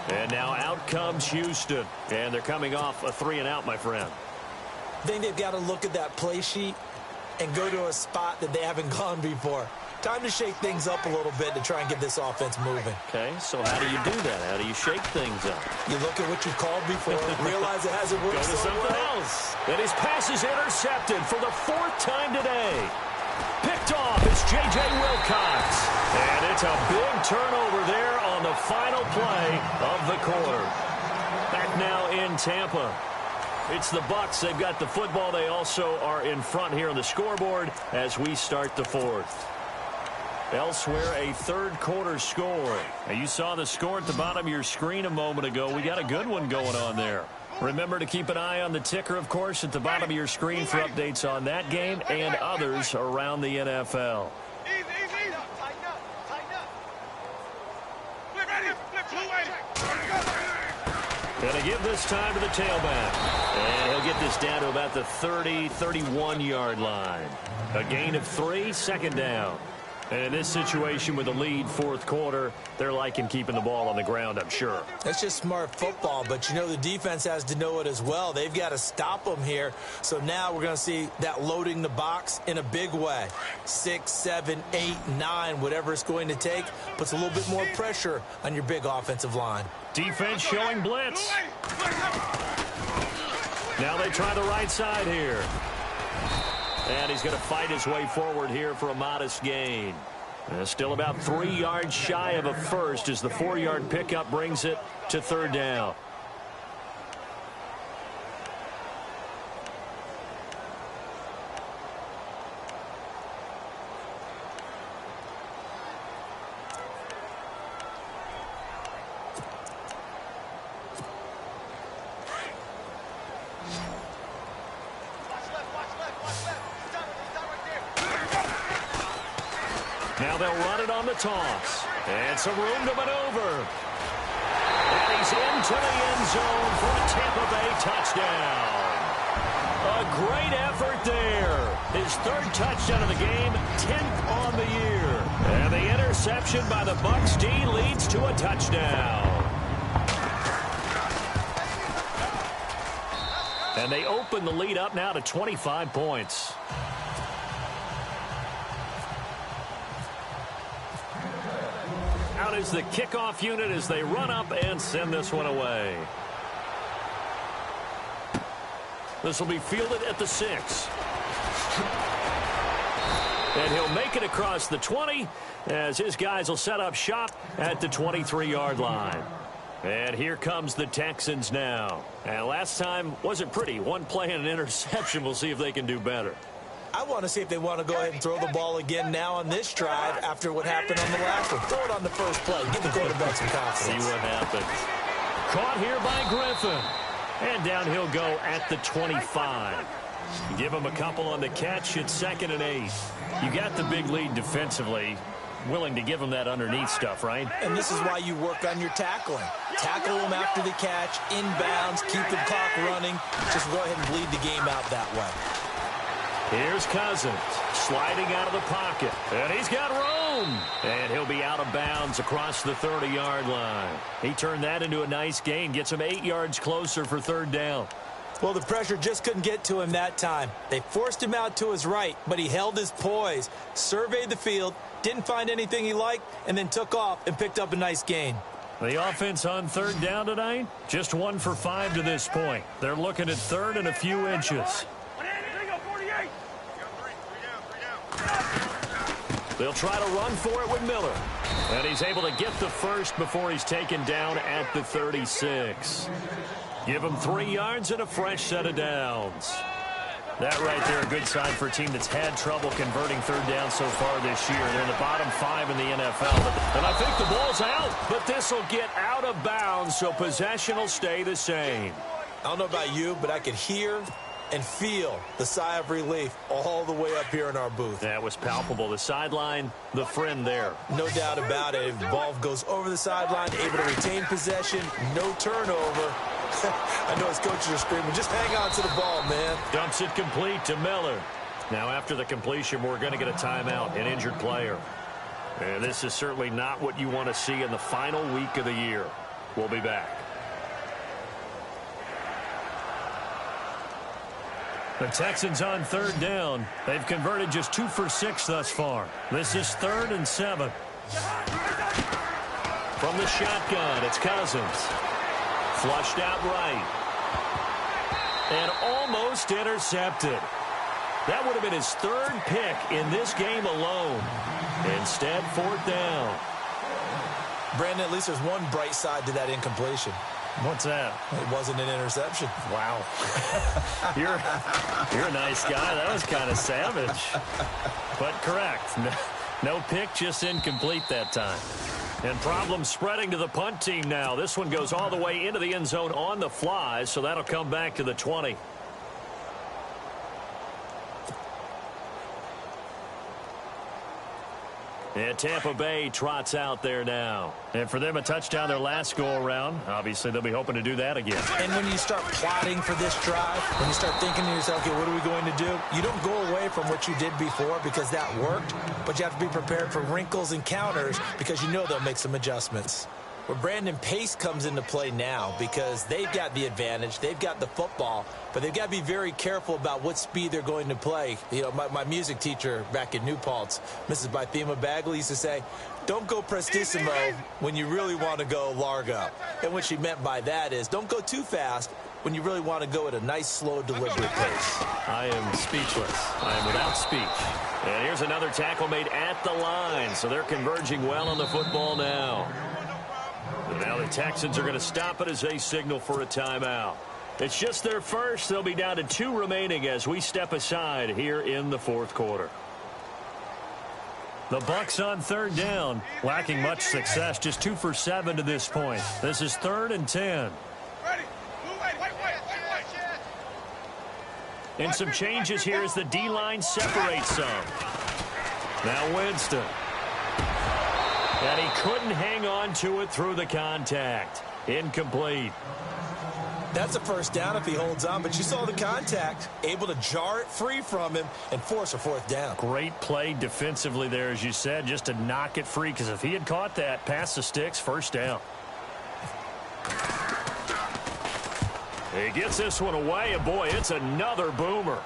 And now out comes Houston. And they're coming off a 3-and-out, my friend. I think they've got to look at that play sheet and go to a spot that they haven't gone before. Time to shake things up a little bit to try and get this offense moving. Okay, so how do you do that? How do you shake things up? You look at what you've called before, realize it hasn't worked so well. Else. And his pass is intercepted for the 4th time today. Picked off is J.J. Wilcox. And it's a big turnover there on the final play of the quarter. Back now in Tampa. It's the Bucs. They've got the football. They also are in front here on the scoreboard as we start the 4th. Elsewhere, a 3rd quarter score. Now, you saw the score at the bottom of your screen a moment ago. We got a good one going on there. Remember to keep an eye on the ticker, of course, at the bottom of your screen for updates on that game and others around the NFL. Going to give this time to the tailback. And he'll get this down to about the 30, 31-yard line. A gain of 3, 2nd down. And in this situation with the lead 4th quarter, they're liking keeping the ball on the ground, I'm sure. That's just smart football, but you know the defense has to know it as well. They've got to stop them here. So now we're going to see that loading the box in a big way. 6, 7, 8, 9, whatever it's going to take, puts a little bit more pressure on your big offensive line. Defense showing blitz. Now they try the right side here. And he's going to fight his way forward here for a modest gain. Still about 3 yards shy of a first as the 4-yard pickup brings it to 3rd down. Now they'll run it on the toss. And some room to maneuver. And he's into the end zone for a Tampa Bay touchdown. A great effort there. His 3rd touchdown of the game, 10th on the year. And the interception by the Bucs D leads to a touchdown. And they open the lead up now to 25 points. Out is the kickoff unit as they run up and send this one away. This will be fielded at the 6. And he'll make it across the 20 as his guys will set up shop at the 23-yard line. And here comes the Texans now. And last time wasn't pretty. 1 play and an interception. We'll see if they can do better. I want to see if they want to go ahead and throw the ball again now on this drive after what happened on the last one. Throw it on the first play. Give the quarterback some confidence. See what happens. Caught here by Griffin. And down he'll go at the 25. Give him a couple on the catch. It's 2nd and 8. You got the big lead defensively. Willing to give him that underneath stuff, right? And this is why you work on your tackling. Tackle him after the catch, inbounds, keep the clock running. Just go ahead and bleed the game out that way. Here's Cousins sliding out of the pocket. And he's got room. Boom! And he'll be out of bounds across the 30-yard line. He turned that into a nice gain, gets him 8 yards closer for third down. Well, the pressure just couldn't get to him that time. They forced him out to his right, but he held his poise, surveyed the field, didn't find anything he liked, and then took off and picked up a nice gain. The offense on third down tonight, just 1 for 5 to this point. They're looking at third and a few inches. They'll try to run for it with Miller. And he's able to get the first before he's taken down at the 36. Give him 3 yards and a fresh set of downs. That right there, a good sign for a team that's had trouble converting third down so far this year. They're in the bottom 5 in the NFL. And I think the ball's out, but this will get out of bounds, so possession will stay the same. I don't know about you, but I could hear and feel the sigh of relief all the way up here in our booth. That was palpable. The sideline, the friend there. No doubt about it. If the ball goes over the sideline, able to retain possession, no turnover. I know his coaches are screaming, just hang on to the ball, man. Dumps it complete to Miller. Now after the completion, we're going to get a timeout, an injured player. And this is certainly not what you want to see in the final week of the year. We'll be back. The Texans on third down. They've converted just 2 for 6 thus far. This is 3rd and 7. From the shotgun, it's Cousins. Flushed out right. And almost intercepted. That would have been his 3rd pick in this game alone. Instead, 4th down. Brandon, at least there's one bright side to that incompletion. What's that? It wasn't an interception. Wow. You're a nice guy. That was kind of savage. But correct. No pick, just incomplete that time. And problems spreading to the punt team now. This one goes all the way into the end zone on the fly, so that'll come back to the 20. And Tampa Bay trots out there now. And for them, a touchdown their last go-around. Obviously, they'll be hoping to do that again. And when you start plotting for this drive, when you start thinking to yourself, okay, what are we going to do? You don't go away from what you did before because that worked, but you have to be prepared for wrinkles and counters because you know they'll make some adjustments. Where Brandon, pace comes into play now because they've got the advantage. They've got the football, but they've got to be very careful about what speed they're going to play. You know, my music teacher back in New Paltz, Mrs. Bythema Bagley, used to say, don't go prestissimo when you really want to go largo. And what she meant by that is don't go too fast when you really want to go at a nice, slow, deliberate pace. I am speechless. I am without speech. And here's another tackle made at the line, so they're converging well on the football now. Now the Texans are going to stop it as they signal for a timeout. It's just their first. They'll be down to 2 remaining as we step aside here in the 4th quarter. The Bucs on third down, lacking much success, just 2 for 7 to this point. This is 3rd and 10. And some changes here as the D-line separates some. Now Winston. And he couldn't hang on to it through the contact. Incomplete. That's a first down if he holds on, but you saw the contact, able to jar it free from him and force a 4th down. Great play defensively there, as you said, just to knock it free, because if he had caught that, past the sticks, first down. He gets this one away, and boy, it's another boomer.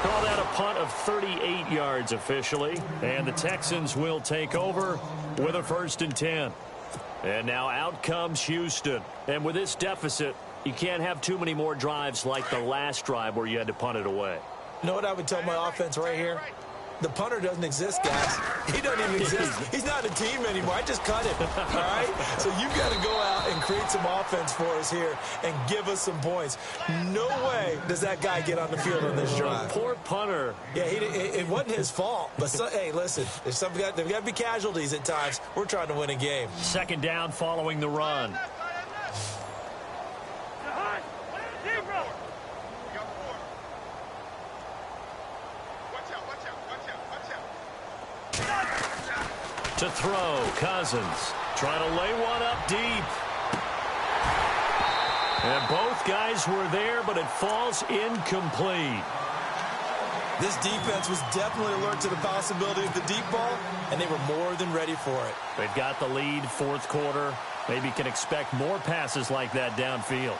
Call that a punt of 38 yards officially. And the Texans will take over with a 1st and 10. And now out comes Houston. And with this deficit, you can't have too many more drives like the last drive where you had to punt it away. You know what I would tell my offense right here? The punter doesn't exist, guys. He doesn't even exist. He's not a team anymore. I just cut him, all right? So you've got to go out and create some offense for us here and give us some points. No way does that guy get on the field on this drive. Poor punter. Yeah, it wasn't his fault. But, hey, listen, there's got to be casualties at times. We're trying to win a game. 2nd down following the run. To throw, Cousins. Trying to lay one up deep. And both guys were there, but it falls incomplete. This defense was definitely alert to the possibility of the deep ball, and they were more than ready for it. They've got the lead, fourth quarter. Maybe can expect more passes like that downfield.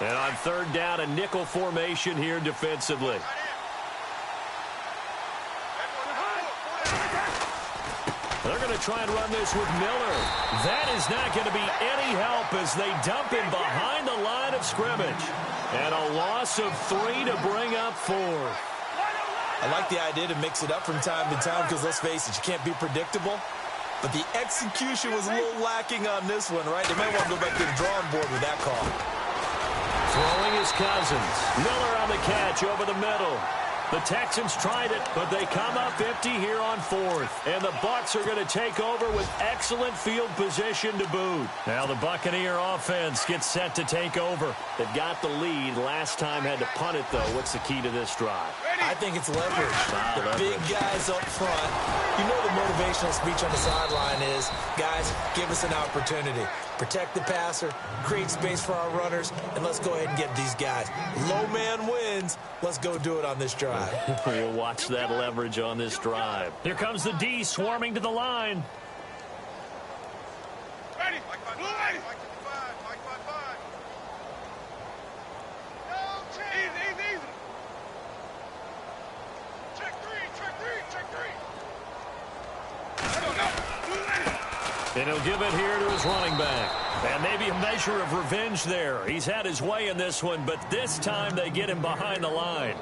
And on third down, a nickel formation here defensively. They're going to try and run this with Miller. That is not going to be any help as they dump him behind the line of scrimmage. And a loss of 3 to bring up 4. I like the idea to mix it up from time to time because, let's face it, you can't be predictable. But the execution was a little lacking on this one, right? They might want to go back to the drawing board with that call. Throwing is Cousins. Miller on the catch over the middle. The Texans tried it, but they come up empty here on fourth. And the Bucs are going to take over with excellent field position to boot. Now the Buccaneer offense gets set to take over. They've got the lead. Last time had to punt it, though. What's the key to this drive? I think it's leverage. The big guys up front. You know the motivational speech on the sideline is, guys, give us an opportunity. Protect the passer, create space for our runners, and let's go ahead and get these guys. Low man wins. Let's go do it on this drive. We'll watch that leverage on this drive. Here comes the D swarming to the line. Ready. Blue ready. Mike 5. Easy. Check three. Blue ready. And he'll give it here to his running back. And maybe a measure of revenge there. He's had his way in this one, but this time they get him behind the line.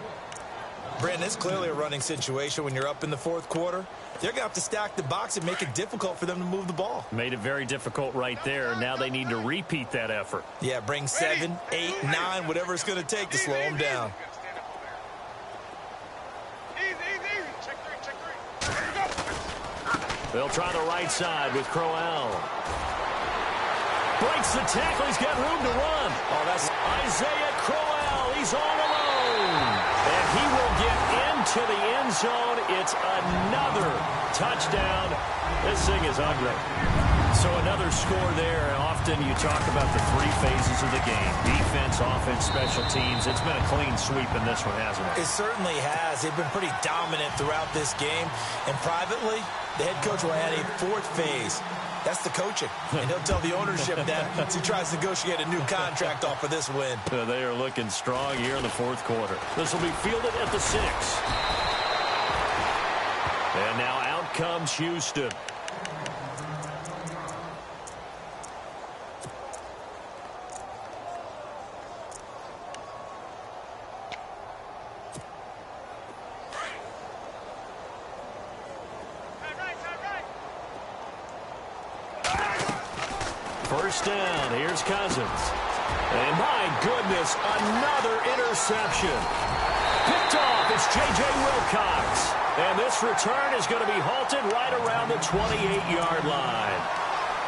Brandon, it's clearly a running situation when you're up in the fourth quarter. They're going to have to stack the box and make it difficult for them to move the ball. Made it very difficult right there. Now they need to repeat that effort. Yeah, bring 7, 8, 9, whatever it's going to take to slow them down. Easy. Check three. They'll try the right side with Crowell. Breaks the tackle. He's got room to run. Oh, that's Isaiah Crowell. He's all alone. And he will get into the end zone. It's another touchdown. This thing is ugly. So another score there. Often you talk about the 3 phases of the game. Defense, offense, special teams. It's been a clean sweep in this one, hasn't it? It certainly has. They've been pretty dominant throughout this game. And privately, the head coach will add a 4th phase. That's the coaching. And he'll tell the ownership that as he tries to negotiate a new contract off of this win. They are looking strong here in the fourth quarter. This will be fielded at the 6. And now out comes Houston. First down, here's Cousins. And my goodness, another interception. Picked off, it's J.J. Wilcox. And this return is going to be halted right around the 28-yard line.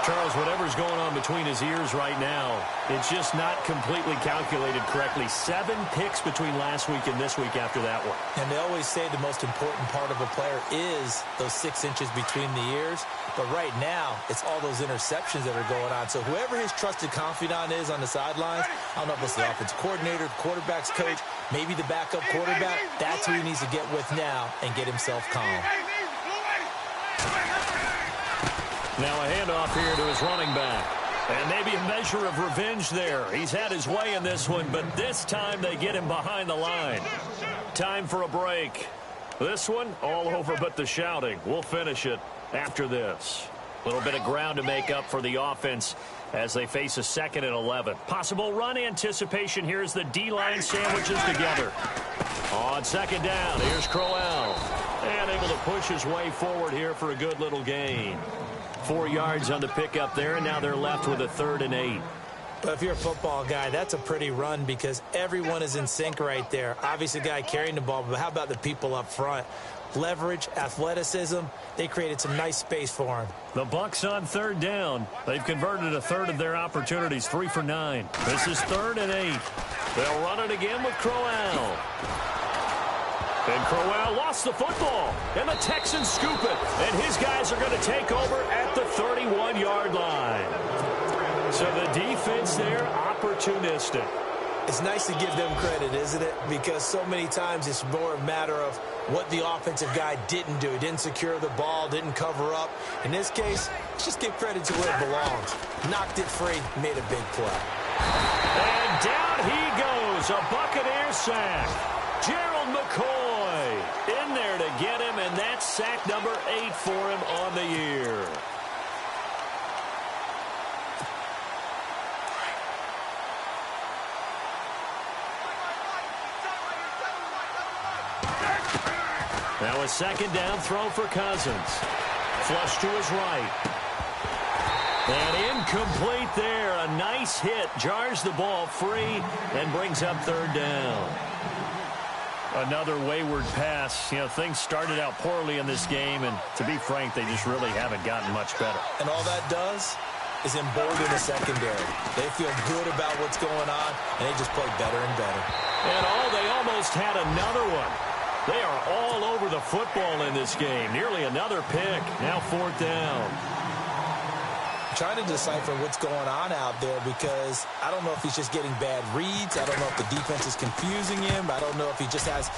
Charles, whatever's going on between his ears right now, it's just not completely calculated correctly. 7 picks between last week and this week after that one. And they always say the most important part of a player is those 6 inches between the ears. But right now, it's all those interceptions that are going on. So whoever his trusted confidant is on the sidelines, I don't know if it's the offensive coordinator, the quarterback's coach, maybe the backup quarterback, that's who he needs to get with now and get himself calm. Now a handoff here to his running back. And maybe a measure of revenge there. He's had his way in this one, but this time they get him behind the line. Time for a break. This one, all over but the shouting. We'll finish it after this. A little bit of ground to make up for the offense as they face a 2nd and 11. Possible run anticipation here as the D-line sandwiches together. On 2nd down, here's Crowell. And able to push his way forward here for a good little gain. 4 yards on the pickup there, and now they're left with a 3rd and 8. But if you're a football guy, that's a pretty run because everyone is in sync right there. Obviously, the guy carrying the ball, but how about the people up front? Leverage, athleticism, they created some nice space for him. The Bucs on 3rd down. They've converted a 1/3 of their opportunities, 3 for 9. This is 3rd and 8. They'll run it again with Crowell. And Crowell lost the football, and the Texans scoop it. And his guys are going to take over at the 31-yard line. So the defense there, opportunistic. It's nice to give them credit, isn't it? Because so many times it's more a matter of what the offensive guy didn't do. He didn't secure the ball, didn't cover up. In this case, let's just give credit to where it belongs. Knocked it free, made a big play. And down he goes, a Buccaneer sack. Gerald McCoy in there to get him, and that's sack number 8 for him on the year. Now a second down throw for Cousins. Flush to his right. And incomplete there. A nice hit. Jars the ball free and brings up third down. Another wayward pass. You know, things started out poorly in this game, and to be frank, they just really haven't gotten much better. And all that does is embolden the secondary. They feel good about what's going on, and they just play better and better. And they almost had another one. They are all over the football in this game. Nearly another pick. Now fourth down. I'm trying to decipher what's going on out there because I don't know if he's just getting bad reads. I don't know if the defense is confusing him. I don't know if he just has,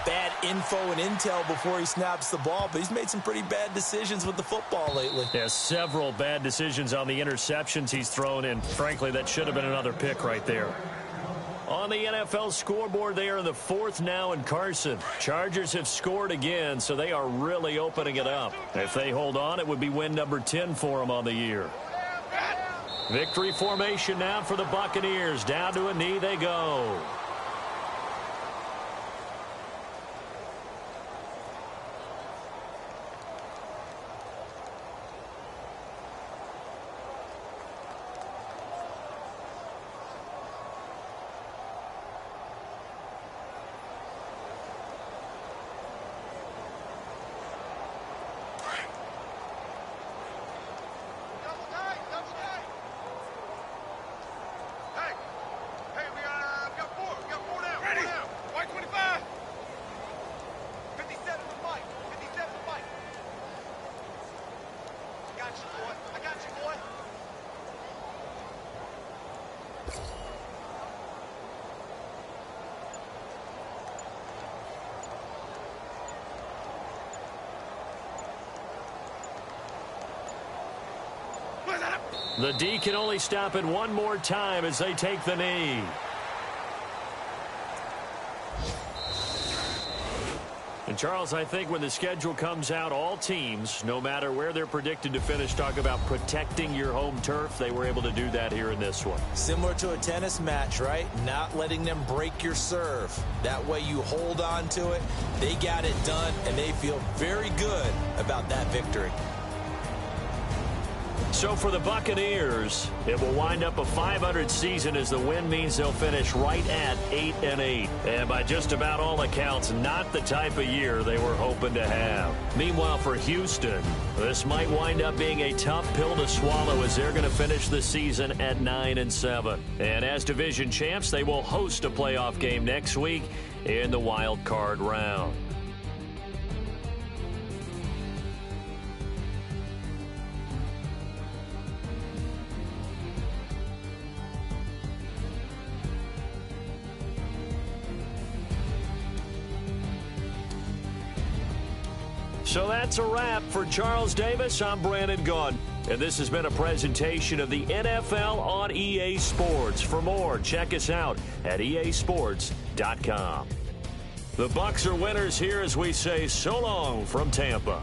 bad info and intel before he snaps the ball. But he's made some pretty bad decisions with the football lately. Yeah, several bad decisions on the interceptions he's thrown in. Frankly, that should have been another pick right there. On the NFL scoreboard, they are in the fourth now in Carson. Chargers have scored again, so they are really opening it up. If they hold on, it would be win number 10 for them on the year. Victory formation now for the Buccaneers. Down to a knee they go. The D can only stop it one more time as they take the knee. And, Charles, I think when the schedule comes out, all teams, no matter where they're predicted to finish, talk about protecting your home turf. They were able to do that here in this one. Similar to a tennis match, right? Not letting them break your serve. That way you hold on to it. They got it done, and they feel very good about that victory. So for the Buccaneers, it will wind up a .500 season as the win means they'll finish right at 8-8. And by just about all accounts, not the type of year they were hoping to have. Meanwhile, for Houston, this might wind up being a tough pill to swallow as they're going to finish the season at 9-7. And as division champs, they will host a playoff game next week in the wild card round. So that's a wrap. For Charles Davis, I'm Brandon Gaudin. And this has been a presentation of the NFL on EA Sports. For more, check us out at easports.com. The Bucs are winners here as we say so long from Tampa.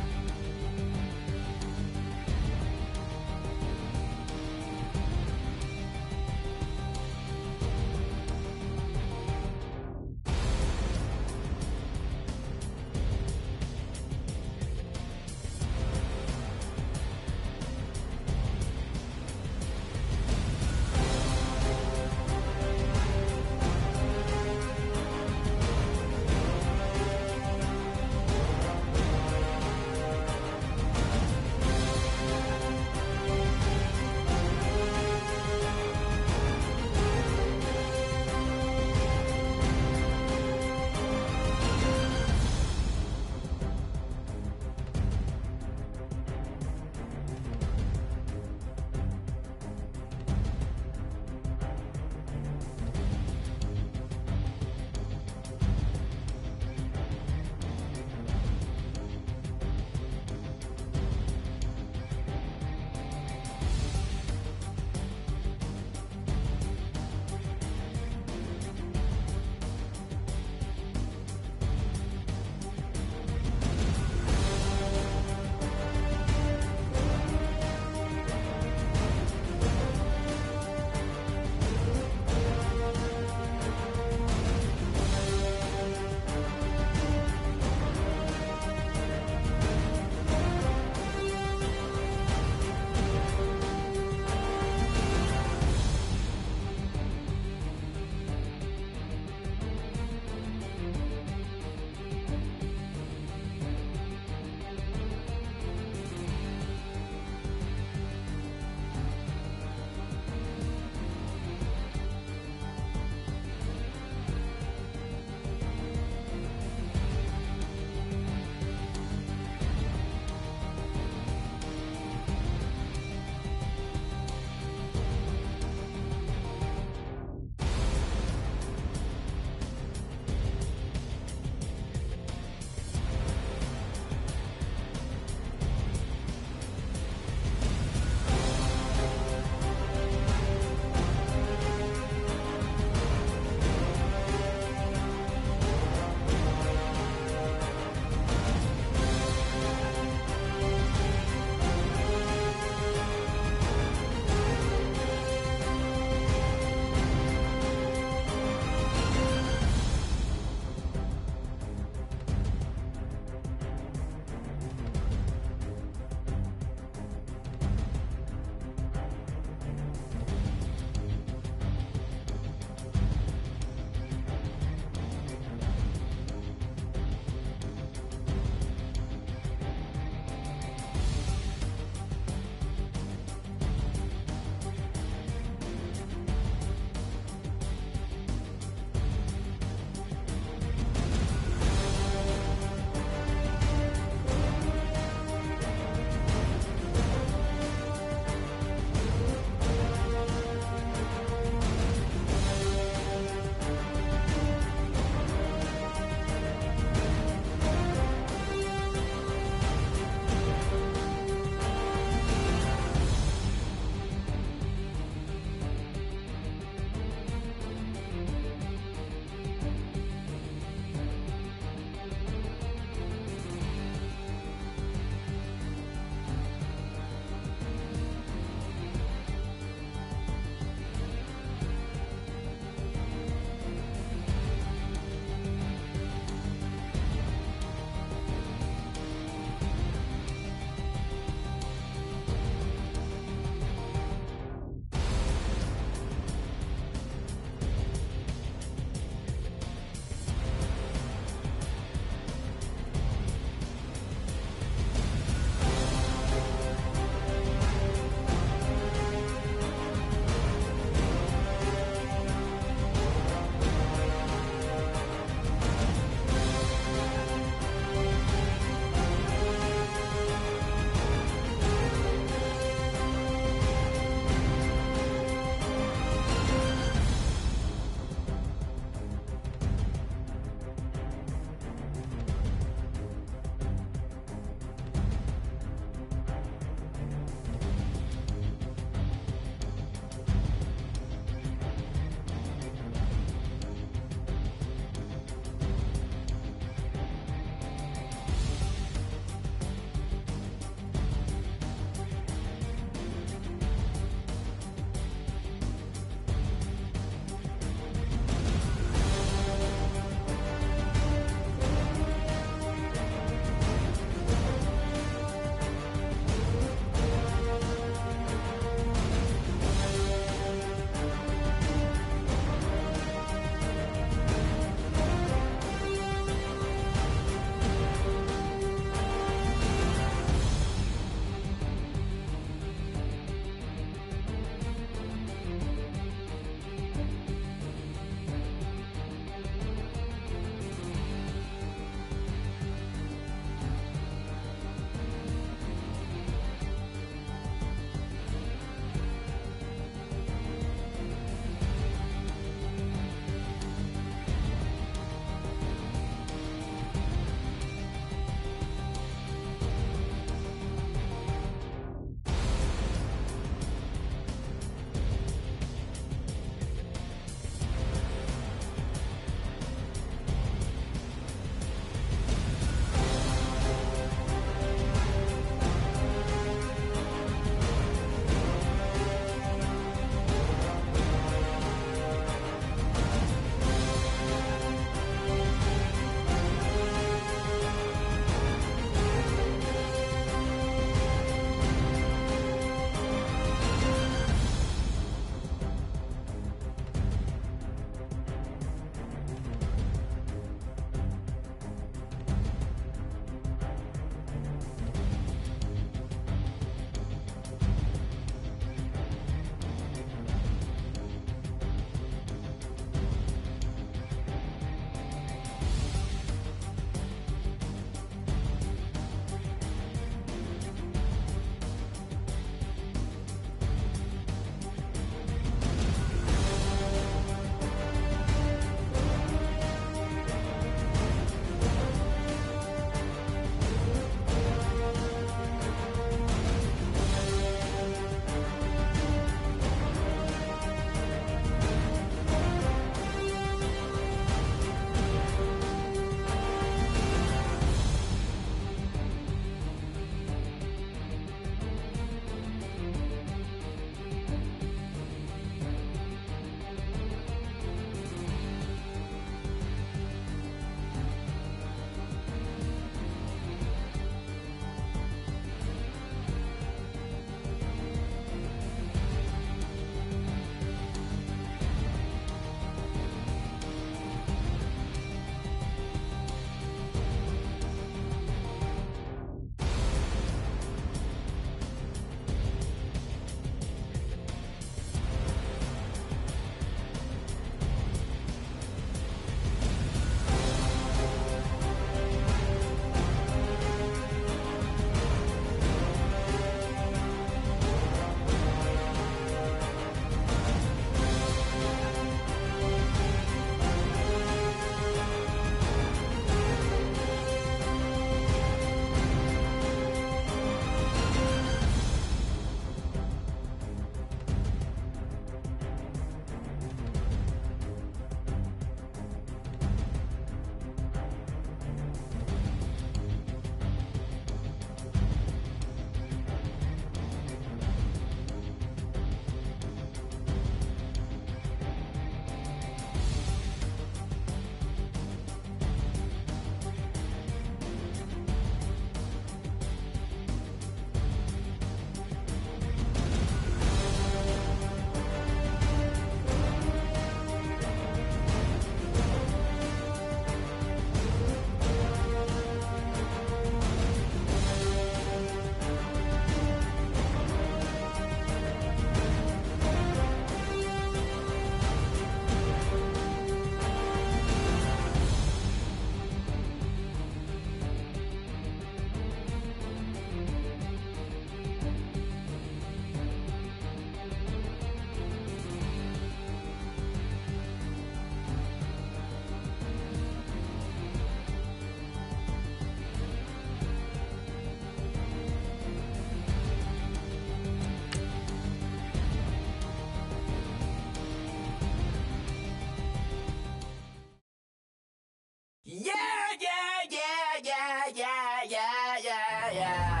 yeah, yeah, yeah.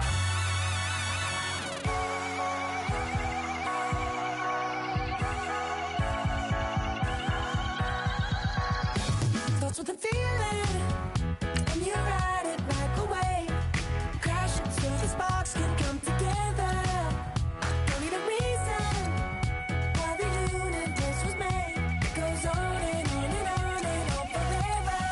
Starts with a feeling, and you ride it like a wave. Crash until the sparks can come together. Don't need a reason why the universe was made. It goes on and on and on and on forever.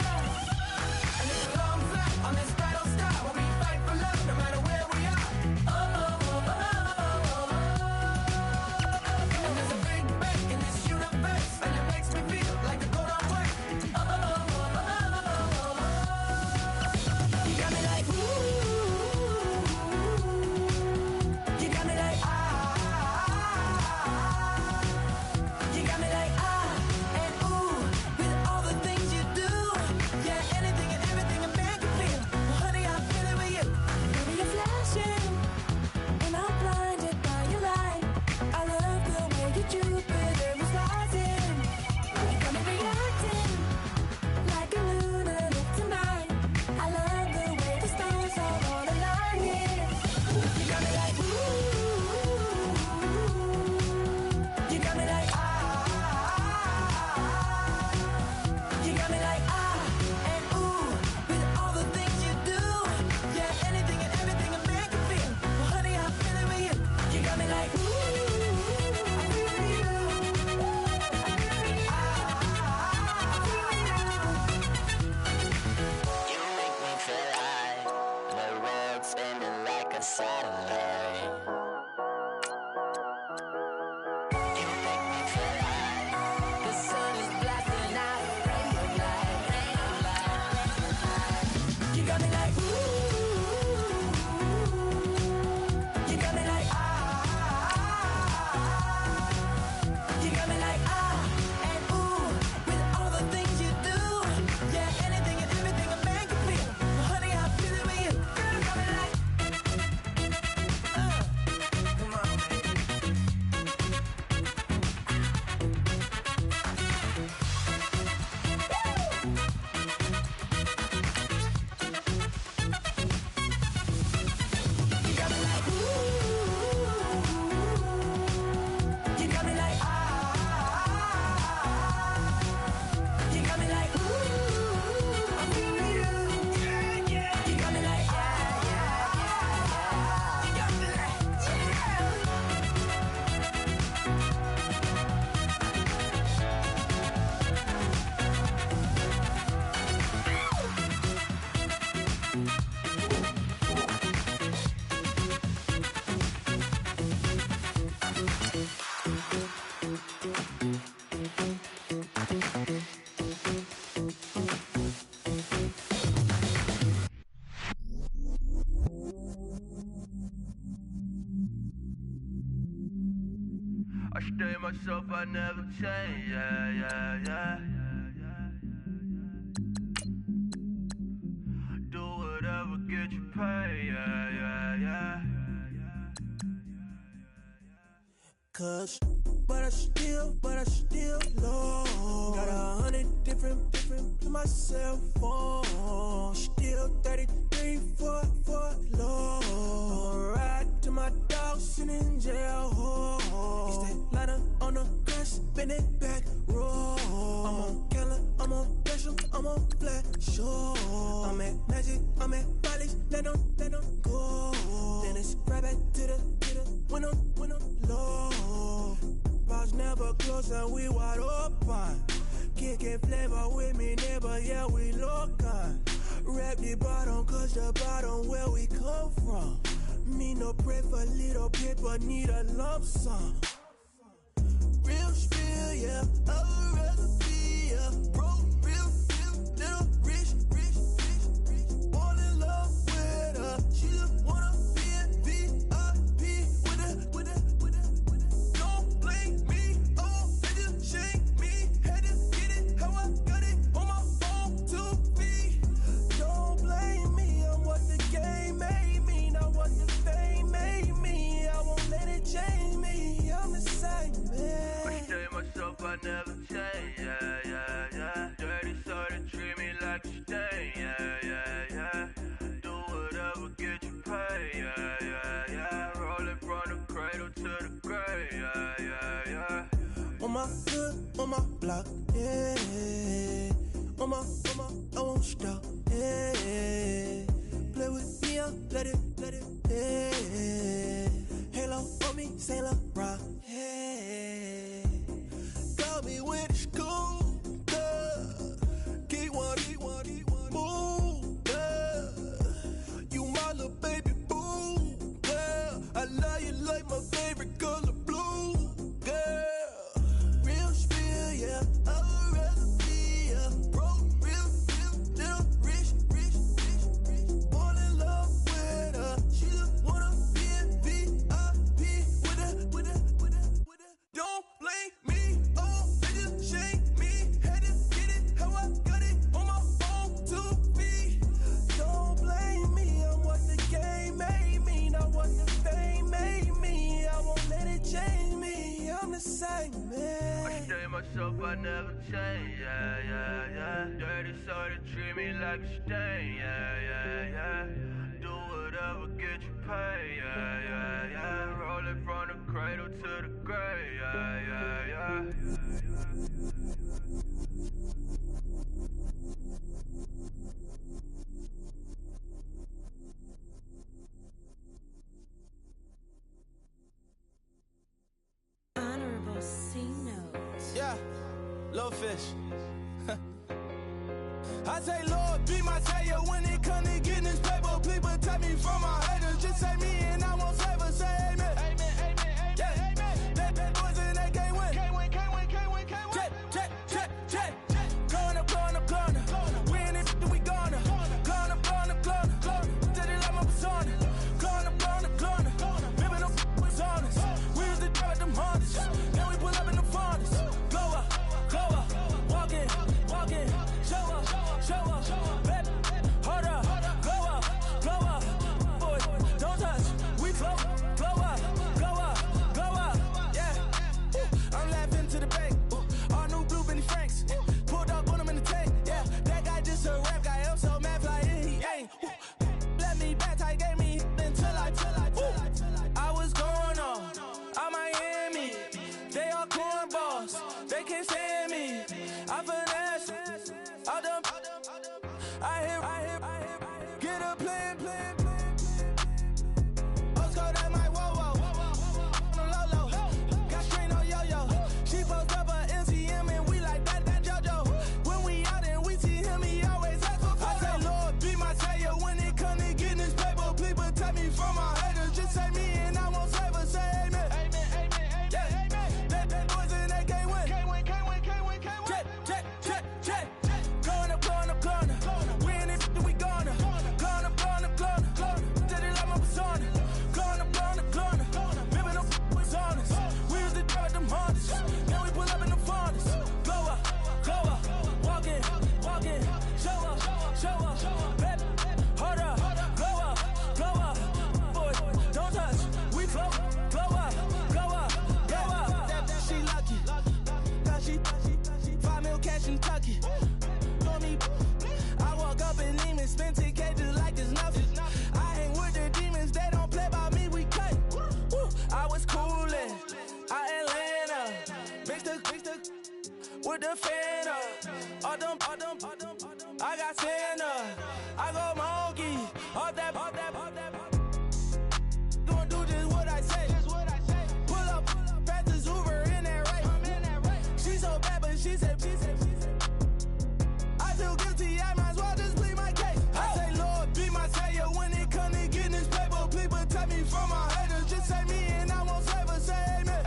And it's a long flight on this battle star where we fight for love no matter where we are. Oh, oh, oh, oh, oh, oh. And there's a big bang in this universe, and it makes me feel like the go don't work. Oh, oh, oh, oh, oh, oh. You got me like ooh. You got me like ah. You got me like ah and ooh with all the things you do. Yeah, anything and everything a man can feel. Well, honey, I'm feeling with you. Baby, you're flashing, and I'm blinded by your light. I love the way you Jupiter is rising. You got me reacting like a lunatic tonight. I love the way the stars are all aligning. You got me like ooh. You got me like ah. You got me like ah and ooh with all the things you do. Yeah, anything and everything a man can feel. Well, honey, I'm feeling with you. You got me like ooh. I feel you. You make me feel like the world's spinning like a satellite. You make me feel like The sun is blasting out a ray of light, ray of light. You got me like ooh. You got me like ah. You got me like ah and ooh with all the things you do. Yeah, anything and everything a man can feel. Well, honey, I'm feeling with you. Girl, you got me like come on, baby. You got me like ooh. You got me like ah. You got me like ooh. I'm feeling you. Yeah, yeah. You got me like ah, yeah, yeah. You got me like yeah. I stay myself, I never change, yeah, yeah, yeah. Do whatever, get you paid, yeah, yeah, yeah. Cause, but I still low. Got 100 different to my cell phone. Still 33 for low. I'ma ride to my dog sitting in jail. It's that lighter on the grass, spin it back, roll. I'm on Keller, I'm on Gresham, I'm on Flat Shore. I'm at Magic, I'm at Bally's, let them go. Then it's right back to the when I'm low. Bars never close and we wide open. Kicking flavor with me, neighbor, yeah, we local. Rap the bottom, cause the bottom where we come from. Me no pray for little paper, need a lump sum. Real spill, yeah, I'd rather be, yeah. Broke, real, little rich. Fall in love with her, she just wanna be a VIP with her. Don't blame me, oh, they just shake me. Had to get it, how I got it, on my phone, 2 feet. Don't blame me, I'm what the game made me, not what the fame made me. I won't let it change me, I'm the same man. I stay myself, I never change. my hood, on my block, yeah. On my, I won't stop, yeah. Play with me, I'll let it, yeah. Halo on me, Saint Laurent, yeah. Got me with the school, keep one, move, yeah. You my little baby boo, yeah. I love you like my favorite color blue, girl. Real spill, yeah. I'd rather be a broke, real, little rich. Fall in love with her. She just wanna be a VIP with her. Don't blame me, oh, niggas shame me. Had to get it how I got it on my own 2 feet. Don't blame me, I'm what the game made me, not what the fame made me. I won't let it change me, I'm the same man. I stay myself, I never change, yeah. Dirty soul to treat me like a stain, yeah. Do whatever, get you paid, yeah. Roll it from the cradle to the grave, yeah. Honorable C note. Yeah, little fish. I say, Lord, be my savior when it comes to getting this paper. Please protect me from my haters. Just say me and I won't save her. Say amen. Yeah. That boys in that game win. Check. Going up. We in it, we gonna. Going up. Did it like my persona. Going up. Ripping up was honest. We used to drive at them Hondas. Then we pull up in the Fondas. Glow up. Walking. Show up. Baby, hold up. Glow up. Boy, don't touch. We flow. Glow up. Yeah. I'm laughing to the bank. All new blue Benny Franks. Pulled up on him in the tank. Yeah, that guy just a rap guy. I'm so mad fly in, he ain't. Let me back, tight gave me until I was going on. I'm Miami. They all cornballs. They can't stand me. I finesse. I done. I hear. Get a plan. Oscar, that my whoa. No low. Got strain on yo. She post up a MCM and we like that JoJo. When we out and we see him, he always asks for photo. I say, Lord, be my savior when it comes to getting this paper. Please protect me from my haters. Just say me and I won't save her. Say amen. Yeah. That boys in that game win. Check. Going up. We in it, we gonna. Going up. Did it like my persona. Going up. Ripping up was honest. We used to drive at them Hondas. Then we pull up in the Fondas. Glow up. Walking. Show up. Baby, hold up. Glow up. Boy, don't touch. We flow. Glow up. She lucky. Cause she 5 mil cash in Tucky. Know me. I walk up in demons, spend 10K just like it's nothing. I hang with the demons, they don't play by me, we cut. I was coolin', Atlanta, mixed with the Fanta. All them, I got Santa, I go monkey, all that. Gonna do just what I say. Pull up, fast as Uber in that race. She so bad, but she said. I feel guilty, I might as well just plead my case. I say, Lord, be my savior when it comes to getting this paper. Please protect me from my haters. Just say me and I won't save her. Say amen.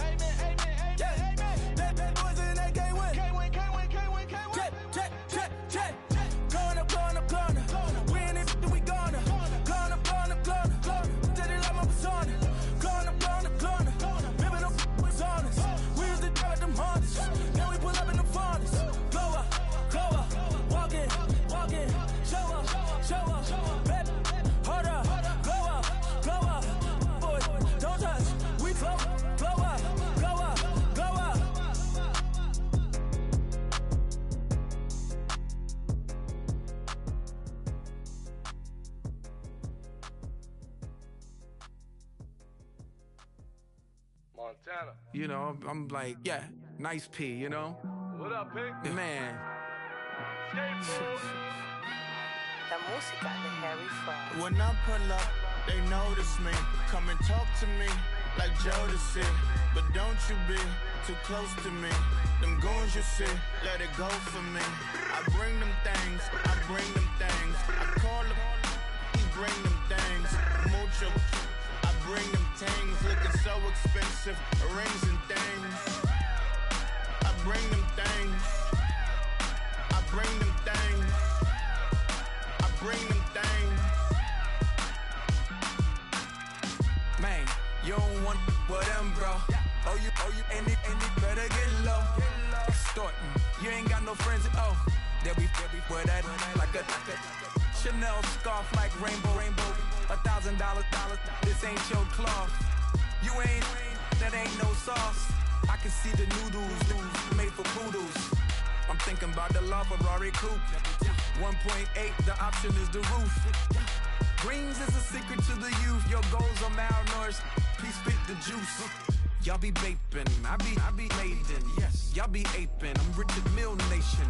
Yeah. That boys in that game win. Check. Going up. We in it, we gonna. Going up. Did it like my persona. Going up. Ripping up was honest. We used to drive at them Hondas. Then we pull up in the Fondas. Glow up. Walking. Show up. Baby, hold up. Glow up. Boy, don't touch. We flow. Glow up. Montana. You know, I'm like, yeah. Nice P, you know? What up, Pink? Man. La música de Harry Fraud. When I pull up, they notice me. Come and talk to me like Jodeci. But don't you be too close to me. Them goons you see, let it go for me. I bring them things, I bring them things. I call them, he bring them things. Mucho, I bring them things. Looking so expensive, rings and things. I bring them things. I bring them things. I bring them things. Man, you don't want with them, bro. Oh, you, and it better get low. Extorting, you ain't got no friends. Oh, they'll be for that like a Chanel scarf like rainbow. $1,000, this ain't your cloth. You ain't, that ain't no sauce. I can see the noodles made for poodles. I'm thinking about the LaFerrari coupe. 1.8, the option is the roof. Greens is a secret to the youth. Your goals are malnourished. Please spit the juice. Y'all be vaping, I be laden. Yes, y'all be aping. I'm Richard Mill Nation.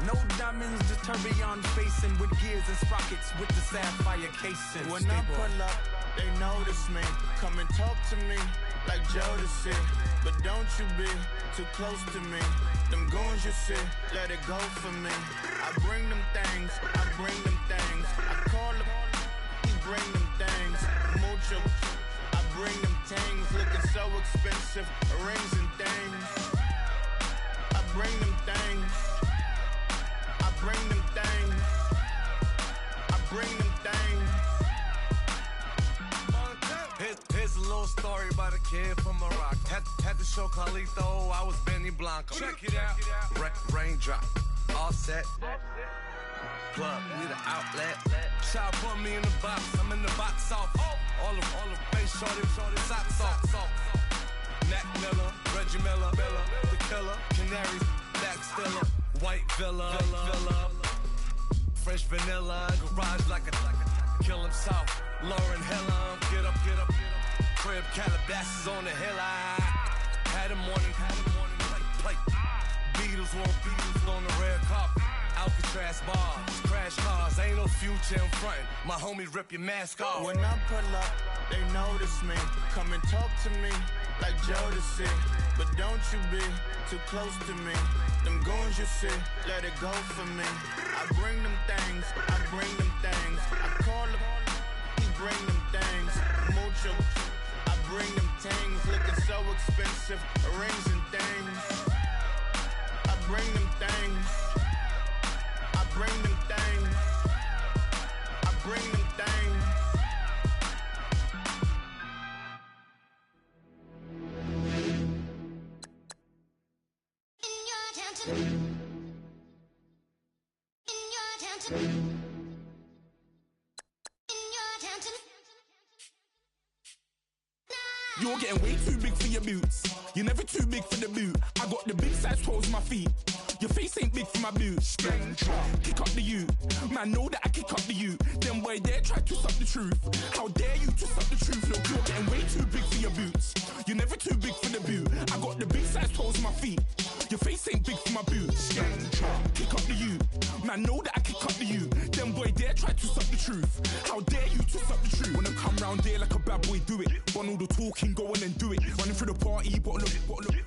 No diamonds, just tourbillon facing with gears and sprockets with the sapphire casing. When I pull up, they notice me. Come and talk to me like Jodeci. But don't you be too close to me. Them goons you see, let it go for me. I bring them things, I bring them things. I call them, he bring them things. Mucho, I bring them things. Looking so expensive, rings and things. I bring them things. I bring them things. I bring them things. Here's a little story about a kid from Morocco. Had to show Carlito I was Benny Blanco. Check it out. Raindrop, all set. Plug, we the outlet. Child put me in the box, I'm in the box office. All the face shorty, socks off. Mac Miller, Reggie Miller, the killer, Canaries, Black Stiller, White Villa, Fresh vanilla, garage like a kill himself. Lauren Hill, get up. Crib Calabasas on the hill. I had a morning plate. Beatles on the red carpet. Alcatraz bars, crash cars, ain't no future in front. My homies rip your mask off. When I pull up, they notice me. Come and talk to me like Jodeci. But don't you be too close to me. Them goons you see, let it go for me. I bring them things, I bring them things. I call them, he bring them things. Mucho, I bring them things. Looking so expensive, rings and things. I bring them things. I bring them things. I bring them things. You're getting way too big for your boots. You're never too big for the boot. I got the big size toes on my feet. Your face ain't big for my boots. Kick up the you. Man, know that I kick up the you. Them boy there try to suck the truth. How dare you to suck the truth? Look, you're getting way too big for your boots. You're never too big for the boot. I got the big size toes on my feet. Your face ain't big for my boots. Kick up the you. Man, know that I kick up the you. Them boy there try to suck the truth. How dare you to suck the truth? Wanna come round there like a bad boy, do it. Want all the talking, go on and do it. Running through the party, bottle up.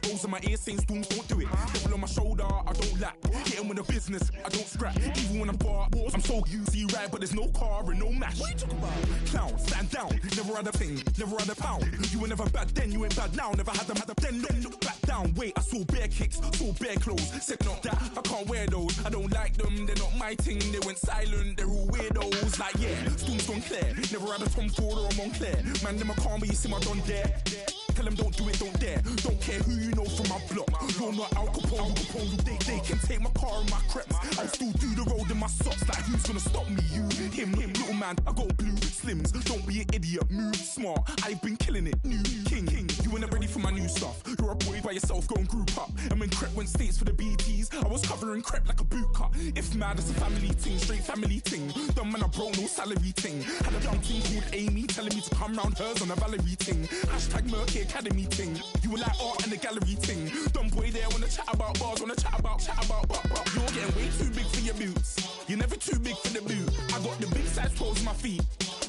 Rolls in my ear saying storms, don't do it. Devil on my shoulder, I don't lack. Hitting with the business, I don't scrap. Even when I'm far, I'm so easy right, but there's no car and no mash. What you talking about? Clown, stand down. Never had a thing, never had a pound. You were never bad then, you ain't bad now. Never had them, then look back down. Wait, I saw bare kicks, saw bare clothes. Said not that, I can't wear those. I don't like them, they're not my thing. They went silent, they're all weirdos. Like yeah, storm's gone clear. Never had a Tom Ford or a Montclair. Man, them I can't be, you see my don dare. Tell them don't do it, don't dare. Don't care who you know from my block. You're not Al Capone, they can take my car and my creps. I'll still do the road in my socks. Like who's gonna stop me? You, him, little man. I got blue slims. Don't be an idiot, move smart. I've been killing it, new king. You were never ready for my new stuff. You're a boy by yourself, go and group up. And when Crep went states for the BTs, I was covering Crep like a boot cut. If mad, it's a family ting, straight family ting. Dumb man, I broke no salary ting. Had a young thing called Amy telling me to come round hers on a Valerie ting. Hashtag Merky academy ting. You were like art and the gallery ting. Dumb boy there wanna chat about bars, wanna chat about. You're getting way too big for your boots. You're never too big for the boot. I got the big size toes on my feet.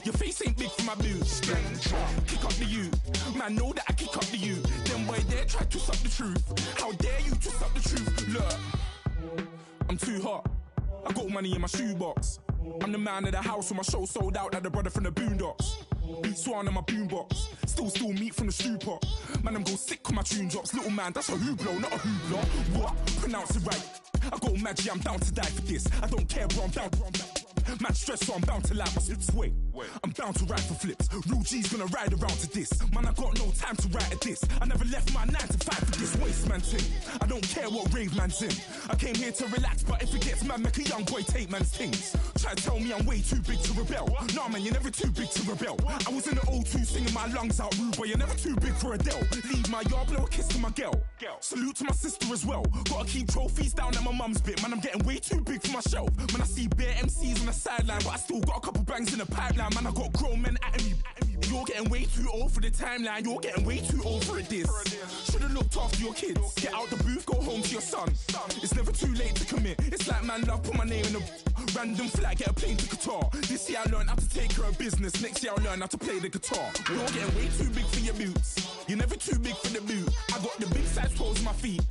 Your face ain't big for my boots. Kick up the you. Man, know that I kick up the you. Them boy there try to suck the truth. How dare you to suck the truth? Look, I'm too hot. I got money in my shoebox. I'm the man of the house when my show sold out like the brother from the Boondocks. Beat Swan on my boombox. Still meat from the stew pot. Man, I'm go sick when my tune drops. Little man, that's a hooplo, not a hoopla. What? Pronounce it right. I got magic, I'm down to die for this. I don't care, bro, I'm down. Man stressed, so I'm bound to lie my slips. Wait, I'm bound to ride for flips. Real G's gonna ride around to this. Man, I got no time to write at this. I never left my 9 to 5 for this waste man thing. I don't care what rave man's in. I came here to relax, but if it gets mad, make a young boy take man's things. Try to tell me I'm way too big to rebel. Nah, man, you're never too big to rebel. I was in the O2 singing my lungs out rude, but you're never too big for Adele. Leave my yard, blow a kiss to my girl. Salute to my sister as well. Gotta keep trophies down at my mum's bit. Man, I'm getting way too big for my shelf. Man, I see bare MCs on the sideline, but I still got a couple bangs in the pipeline. Man, I got grown men at me. You're getting way too old for the timeline. You're getting way too old for a diss. Should've looked after your kids. Get out the booth, go home to your son. It's never too late to commit. It's like man love, put my name in a random flight, get a plane to Qatar. This year I learned how to take care of business. Next year I'll learn how to play the guitar. You're getting way too big for your boots. You're never too big for the boot. I got the big size toes on my feet.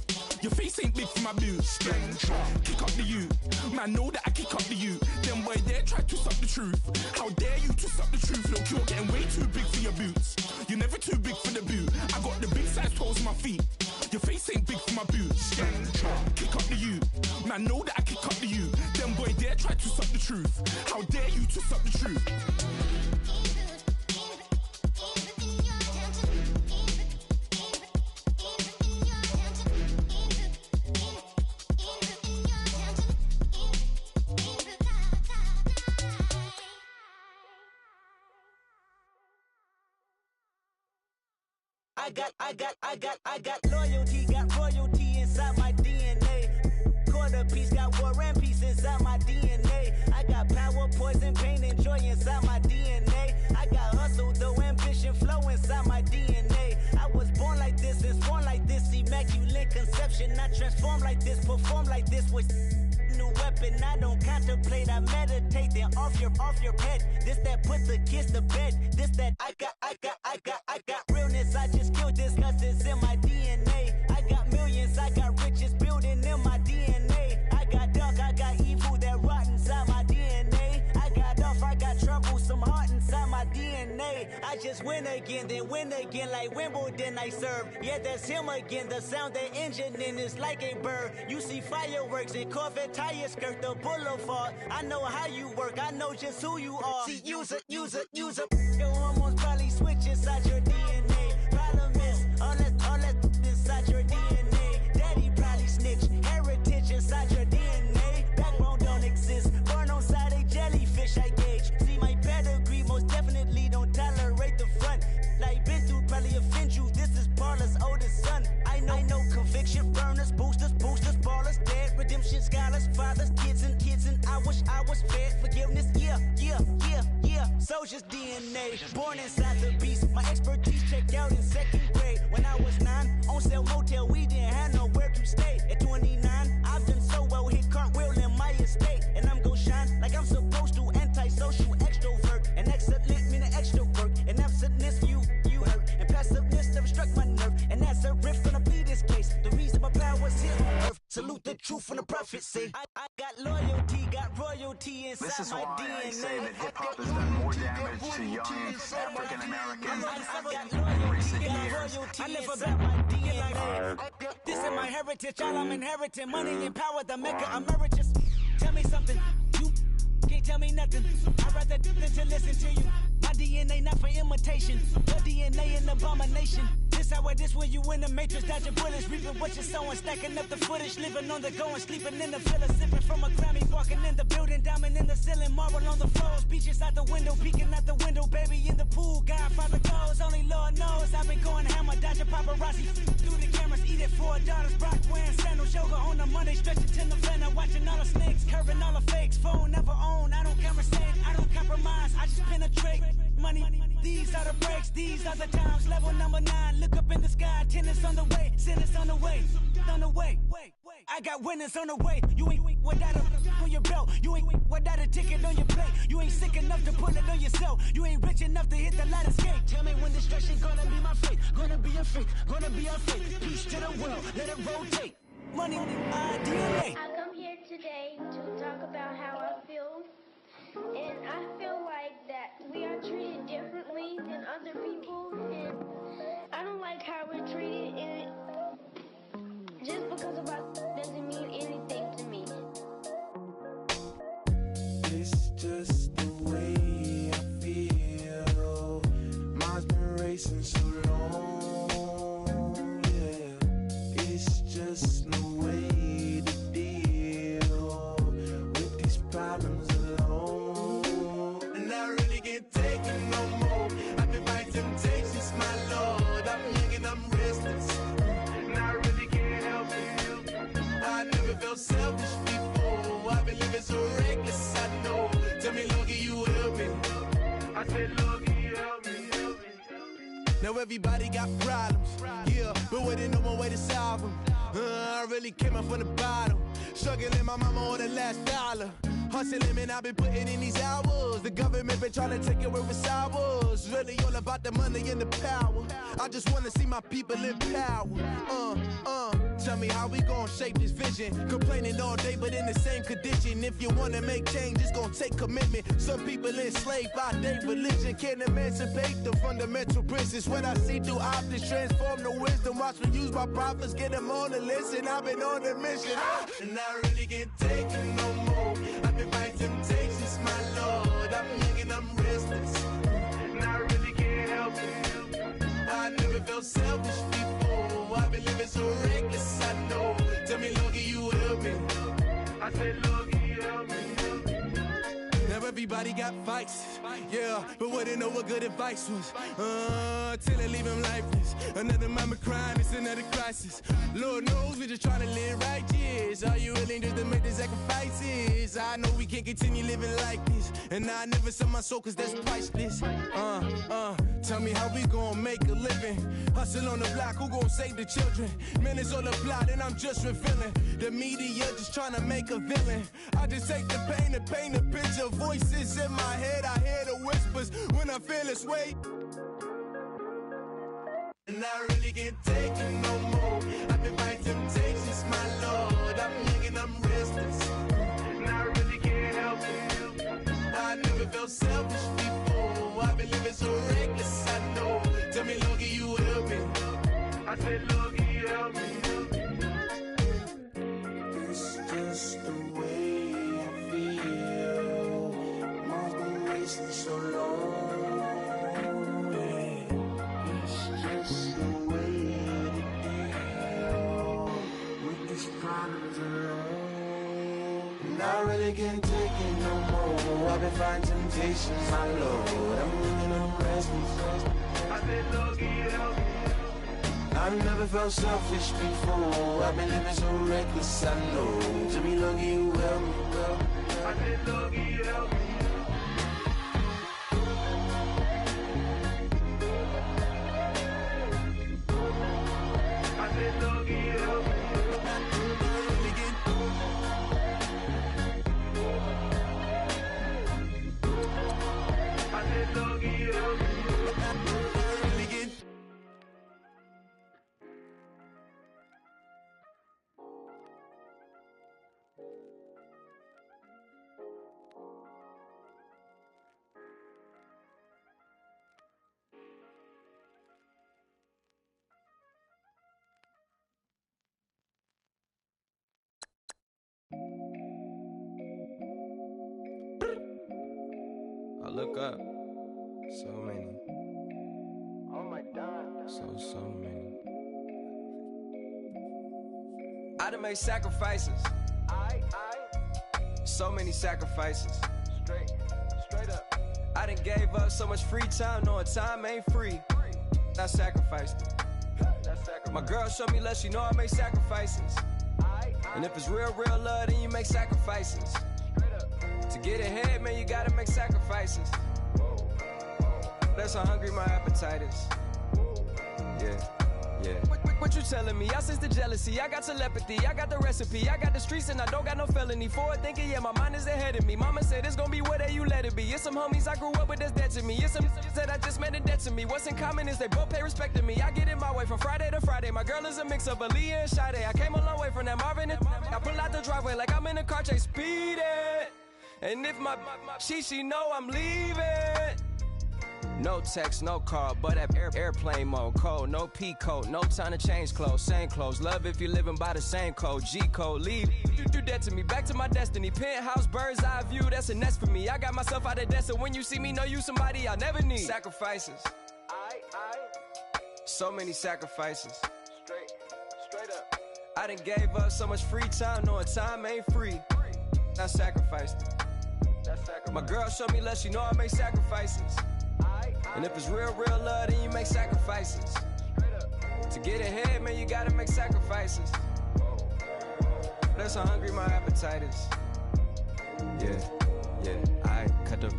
Your face ain't big for my boots. Kick up the you. Man, know that I kick up the you. Them boy there try to suck the truth. How dare you to suck the truth? Look, you're getting way too big for your boots. You're never too big for the boot. I got the big size toes on my feet. Your face ain't big for my boots. Kick up the you. Man, know that I kick up the you. Them boy there try to suck the truth. How dare you to suck the truth? I got loyalty, got royalty inside my DNA. Quarter piece, got war and peace inside my DNA. I got power, poison, pain, and joy inside my DNA. I got hustle, though ambition, flow inside my DNA. I was born like this, and born like this, immaculate conception. I transform like this, perform like this with new weapon. I don't contemplate, I meditate. Then off your head. This that put the kids to bed. This that I got realness. I just killed this 'cause it's in my DNA. I got millions, I got riches building in my DNA. I got dark, I got evil that rot inside my DNA. I got off, I got trouble, some heart inside my DNA. I just win again, then win again like Wimbledon I serve. Yeah, that's him again. The sound that engine in is like a bird. You see fireworks and Corvette tires skirt the boulevard. I know how you work, I know just who you are. See, use it. Your hormones probably switch inside your DNA. Problem is, all that inside your DNA. Daddy probably snitch, heritage inside your DNA. Backbone don't exist, born on side a jellyfish I gauge. See my pedigree, most definitely don't tolerate the front. Like been through probably offend you, this is Paula's oldest son. I know conviction, burners, boosters, ballers, dead, redemption, scholars, fathers, kids and I wish I was fed. Forgiveness, yeah. Soldier's DNA, born inside the beast. My expertise checked out in 2nd grade. When I was 9, on sale motel, we didn't have nowhere to stay. At 29, I've done so well, hit cartwheel in my estate. And I'm gon' shine like I'm supposed to, antisocial extrovert. And excellent meaning extra work. And absentness, you hurt. And passiveness never struck my nerve. And that's a riff gonna be this case. The reason my power's here on earth. Salute the truth from the prophecy. I got loyalty, got royalty inside my DNA. This is why I say that hip-hop has done more damage to young African Americans in recent years. I live about my DNA. This is my heritage, all I'm inheriting. Money and power, the maker emeritus. Tell me something, you can't tell me nothing. I'd rather than to listen to you. My DNA not for imitation. Your DNA an abomination. This how it is when you in the matrix, dodging bullets, reaping what you're sowing, stacking up the footage, living on the go and sleeping in the villa, sipping from a Grammy, walking in the building, diamond in the ceiling, marble on the floors, beaches out the window, peeking out the window, baby in the pool, Godfather goes, only Lord knows, I've been going hammer, dodging paparazzi, through the cameras, eating $4, Brock wearing sandals, yoga on a Monday, stretching to November, watching all the snakes, curving all the fakes, phone never own, I don't conversate, I don't compromise, I just penetrate, money. These are the breaks, these are the times. Level number 9, look up in the sky. Tennis on the way, sinners on the way, on the way. I got winners on the way. You ain't without a on your belt. You ain't without a ticket on your plate. You ain't sick enough to put it on yourself. You ain't rich enough to hit the ladder skate. Tell me when destruction gonna be my fate. Gonna be a fate, gonna be a fate. Peace to the world, let it rotate. Money, DNA. I come here today to talk about how I feel. And I feel like that we are treated differently than other people. And I don't like how we're treated. And just because of us doesn't mean anything to me. It's just the way I feel. Mine's been racing so long. Yeah, it's just no way to deal with these problems alone. And I really can't take it no more. I've been fighting temptations, my Lord. I'm young and I'm restless. And I really can't help it. I never felt selfish before. I've been living so reckless, I know. Tell me, Lord, can you help me? I said, Lord, can you help me? Now everybody got problems, yeah, but waiting no more way to solve them. I really came up from the bottom, struggling my mama on the last dollar. Hustling, man, I've been putting in these hours. The government been trying to take away what's ours. Really all about the money and the power. I just wanna see my people in power. Tell me how we gon' shape this vision. Complaining all day, but in the same condition. If you wanna make change, it's gon' take commitment. Some people enslaved by their religion can't emancipate the fundamental principles. What I see through optics transform the wisdom. Watch me use my prophets, get them on the list, and I've been on a mission. And I really can't take it no more. I've been fighting temptations, my Lord. I'm young and I'm restless. And I really can't help it. I never felt selfish before. I've been living so reckless, I know. Tell me, Lord, can you help me? I said, Lord, can you help me? Now everybody got fights, yeah, but wouldn't know what good advice was. Till they leave him lifeless. Another mama crying, it's another crisis. Lord knows we just trying to live righteous. Are you willing just to make the sacrifices? I know we can't continue living like this, and I never sell my soul 'cause that's priceless. Tell me how we gon' make a living. Hustle on the block, who gon' save the children? Man, it's all a plot, and I'm just revealing. The media just trying to make a villain. I just take the pain and paint a picture. Voices in my head, I hear the whispers when I feel this way. And I really can't take it no more. I've been fighting temptations, my Lord. I'm young and I'm restless. And I really can't help it. I never felt selfish before. I've been living so reckless, I know. Tell me, Lord, can you help me? I said, Lord, can you help me? It's just the way I feel. Mine's been racing so long. And I really can't take it no more. I've been fighting temptations, my Lord. I'm living on restless. I said, Lord, can you help me? I've never felt selfish before. I've been living so reckless, I know. To me, Lord, can you help me? I said, Lord, can you help me? I said, Lord, can you help me? I look up, so many. Oh my God. So many. I done made sacrifices. So many sacrifices. Straight up. I done gave up so much free time, knowing time ain't free. I sacrificed it. My girl showed me love, she know I make sacrifices. And if it's real love, then you make sacrifices. To get ahead, man, you gotta make sacrifices. That's how hungry my appetite is. Yeah. What you telling me? I sense the jealousy, I got telepathy, I got the recipe, I got the streets and I don't got no felony. Forward thinking, yeah, my mind is ahead of me. Mama said it's gonna be whatever you let it be. It's some homies I grew up with that's dead to me. It's some that I just met in debt to me. What's in common is they both pay respect to me. I get in my way from Friday to Friday. My girl is a mix of Aaliyah and Sade. I came a long way from that Marvin and I pull out the driveway like I'm in a car chase speeding. And if my she know I'm leaving. No text, no call, but at airplane mode. Cold, no P code, no time to change clothes. Same clothes, love if you're living by the same code. G code, leave, you do that to me. Back to my destiny. Penthouse, bird's eye view, that's a nest for me. I got myself out of debt, so when you see me, know you somebody I'll never need. Sacrifices. So many sacrifices. Straight up. I done gave up so much free time, knowing time ain't free. I sacrificed it. My girl showed me love, she know I make sacrifices. And if it's real love, then you make sacrifices. To get ahead, man, you gotta make sacrifices. That's how hungry my appetite is. Yeah. I cut the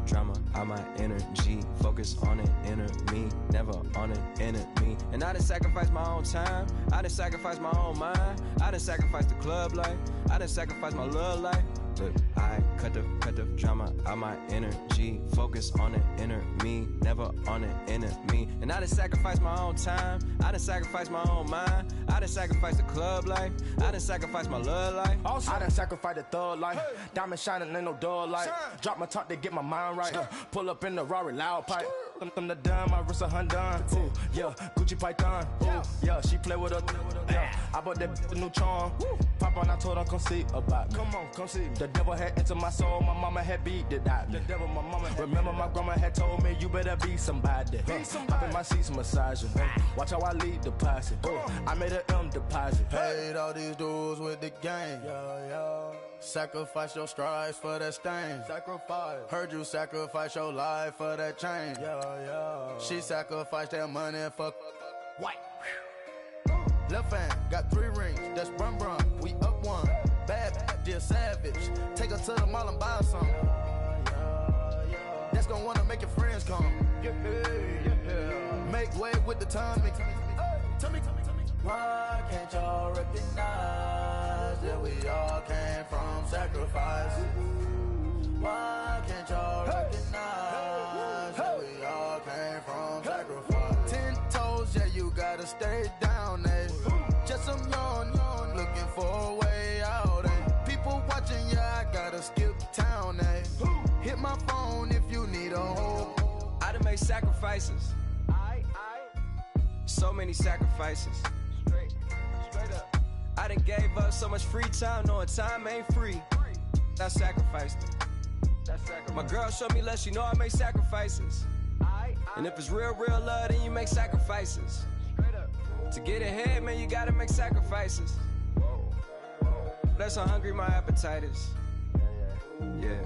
drama out my energy. Focus on an inner me, never on an enemy. And I done sacrifice my own time. I done sacrifice my own mind. I done sacrifice the club life. I done sacrifice my love life. Look, I cut the drama out my energy. Focus on the inner me, never on the enemy. And I done sacrifice my own time. I done sacrifice my own mind. I done sacrifice the club life. I done sacrifice my love life. Also, I done sacrifice the thug life. Diamond shining, ain't no dull light. Drop my top to get my mind right. Pull up in the Rari loud pipe. Them the dime, my wrist a Hyundai. Ooh, yeah, Gucci Python. Ooh, yeah, she play with her. Yeah, I bought that new charm. Pop on, I told her come see about me. Come on, come see me. The devil had entered my soul, my mama had beat it out. The devil, my mama had remember my grandma had told me you better be somebody. Hop in my seats, massaging. Watch how I lead the posse. I made an M deposit. Paid all these dudes with the game. Sacrifice your strides for that stain. Sacrifice. Heard you sacrifice your life for that change. She sacrificed that money for white. Left hand got 3 rings. That's brum brum. We up one. Bad, dear savage. Take her to the mall and buy some. That's gonna wanna make your friends come. Make way with the timing. Tell me. Why can't y'all recognize that we all came from sacrifice? Why can't y'all recognize that we all came from sacrifice? 10 toes, yeah, you gotta stay down, eh? Just some yawn, looking for a way out, eh? People watching, yeah, I gotta skip town, eh? Hit my phone if you need a hold. I done made sacrifices. So many sacrifices. Straight up. I done gave up so much free time, knowing time ain't free. I sacrificed it. My girl showed me love, she know I make sacrifices. And if it's real love, then you make sacrifices. To get ahead, man, you gotta make sacrifices. That's how hungry my appetite is. Yeah.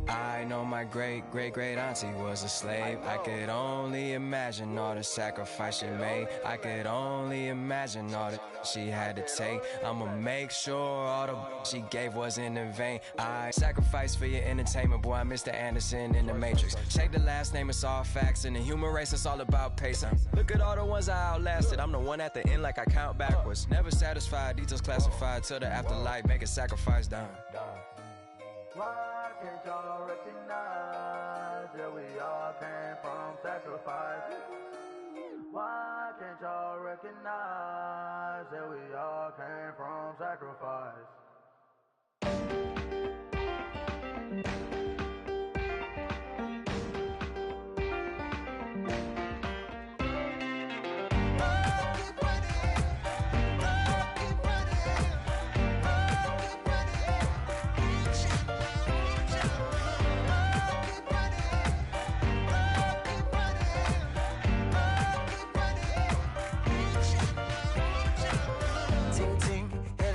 I know my great auntie was a slave. I could only imagine all the sacrifice she made. I could only imagine all that she had to take. I'ma make sure all the she gave wasn't in vain. I sacrificed for your entertainment, boy. I'm Mr. Anderson in the Matrix. Check the last name, it's all facts. In the human race, it's all about pacing. Look at all the ones I outlasted. I'm the one at the end like I count backwards. Never satisfied, details classified till the afterlife. Make a sacrifice down. Why can't y'all recognize that we all came from sacrifice? Why can't y'all recognize that we all came from sacrifice?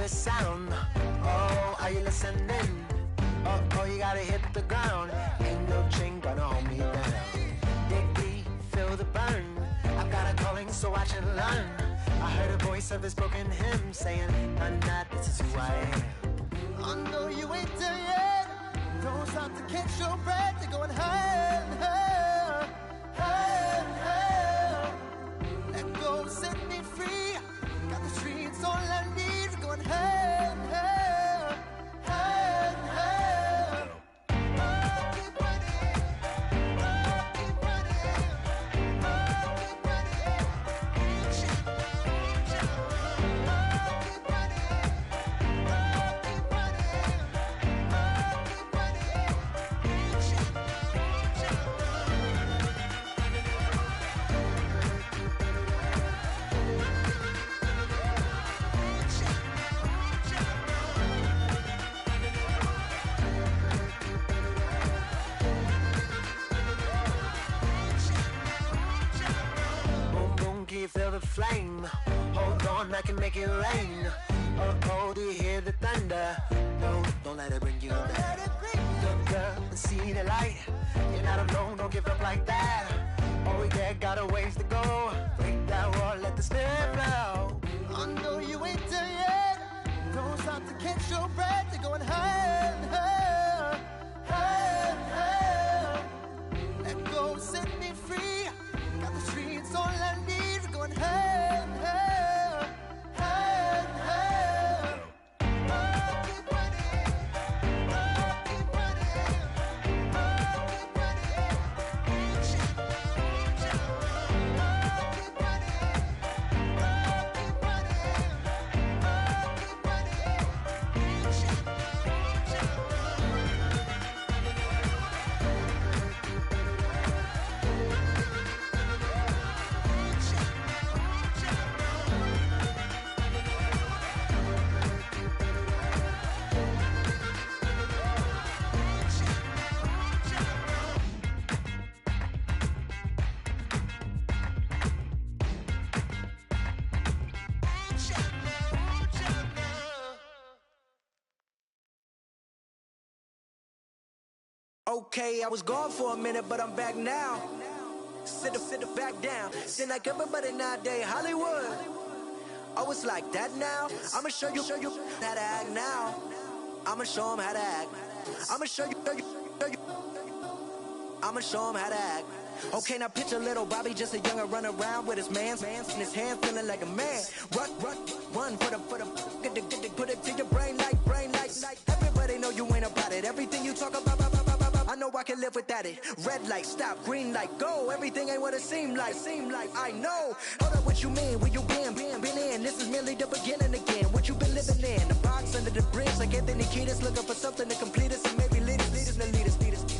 Sound. Oh, are you listening? Oh, you gotta hit the ground. Ain't no chain gonna hold me down. Dig deep, feel the burn. I've got a calling, so watch and learn. I heard a voice of this broken hymn saying, "I'm not, this is who I am." I know you ain't there yet. Don't stop to catch your breath. You're going higher and higher. the flame. Hold on, I can make it rain. Oh, do you hear the thunder? No, don't let it bring you down. Look up and see the light. You're not alone, don't give up like that. Oh yeah, got a ways to go. Break that wall, let the spirit flow. I know you ain't there yet. Don't stop to catch your breath. You're going higher and higher, higher and higher. Let go, set me free. Got the streets, all I need. We're going higher and higher, higher and higher. Oh, keep running. Oh, keep running. Oh, keep running. Reach out, reach out. Oh, keep running. Oh, keep running. Oh, keep running. Reach out, reach out. Okay, I was gone for a minute, but I'm back now. Sit back down. Seem like everybody nowadays, Hollywood. Oh, it's like that now? I'ma show you how to act now. I'ma show 'em how to act. I'ma show you. I'ma show 'em how to act. Okay, now picture little Bobby, just a younger, run around with his man's in his hand, feeling like a man. Run for the put it to your brain like. Everybody know you ain't about it. Everything you talk about, I know I can live without it. Red light, stop, green light, go. Everything ain't what it seemed like. I know. Hold up, what you mean? Where you been in? This is merely the beginning again. What you been living in? The box under the bridge, like Anthony Kiedis, looking for something to complete us and maybe lead us.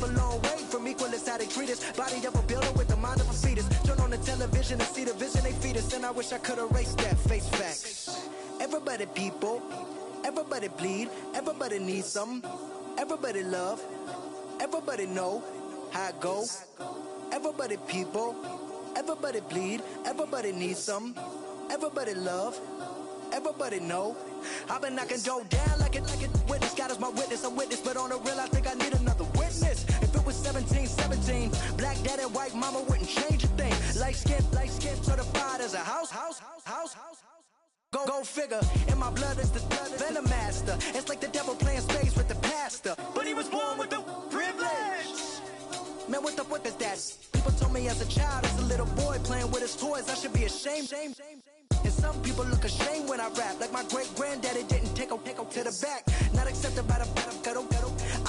A long way from equal is how they treat us. Body of a builder with the mind of a fetus. Turn on the television and see the vision they feed us. And I wish I could erase that. Face facts. Everybody people, everybody bleed, everybody needs some. Everybody love, everybody know how it go. Everybody people, everybody bleed, everybody needs some. Everybody love, everybody know. I've been knocking Joe down like it witness. God is my witness, I'm witness, but on the real I think I need another witness. If it was 17, black dad and white mama wouldn't change a thing. Light skin, certified as a house. Go figure, in my blood is the venom master. It's like the devil playing space with the pastor. But he was born with the privilege. Man, what is that? People told me as a child, as a little boy playing with his toys, I should be ashamed. And some people look ashamed when I rap, like my great granddaddy didn't take a to the back. Not accepted by the ghetto.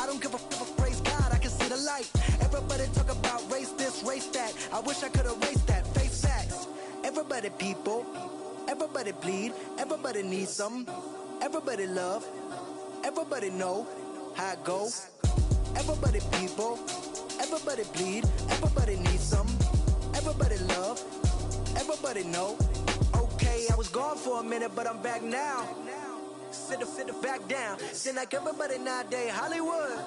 I don't give a praise God, I can see the light. Everybody talk about race this, race that. I wish I could erase that. Face facts. Everybody people, everybody bleed, everybody needs some. Everybody love, everybody know how it go. Everybody people, everybody bleed, everybody needs some. Everybody love, everybody know. Okay, I was gone for a minute, but I'm back now. Sit back down. Seem like everybody nowadays, Hollywood.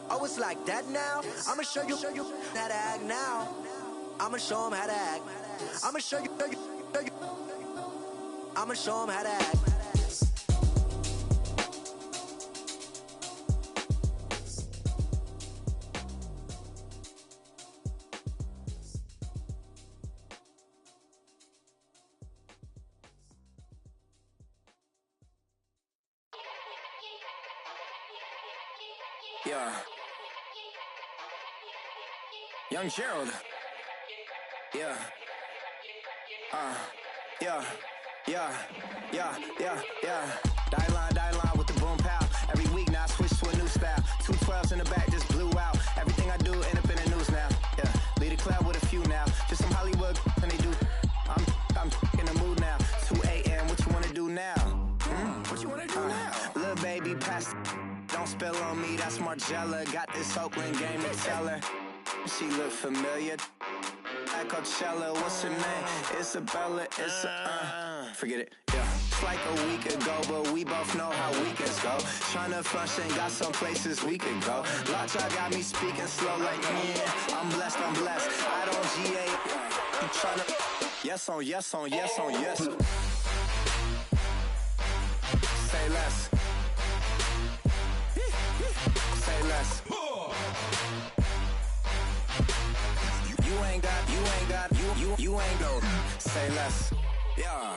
Oh, it's like that now? I'ma show you how to act now. I'ma show 'em how to act. I'ma show you. I'ma show 'em how to act. Yeah. Young Gerald. Yeah. Die line with the boom pow. Every week now I switch to a new style. 212s in the back just blew out. Everything I do end up in the news now. Yeah. Lead a club with a few now. Just some Hollywood and they do. I'm in the mood now. 2 a.m. What you wanna do now? What you wanna do now? Little baby pass. Don't spill on me, that's Margella. Got this Oakland game to tell her. She look familiar. At Coachella, what's her name? Isabella, forget it, yeah. It's like a week ago, but we both know how weekends go. Tryna function, got some places we could go. Lockjaw got me speaking slow like, yeah, I'm blessed. I don't GA, I'm tryna Yes on yes on yes on yes. Say less. Say less. You ain't got, you ain't go. Say less. Yeah.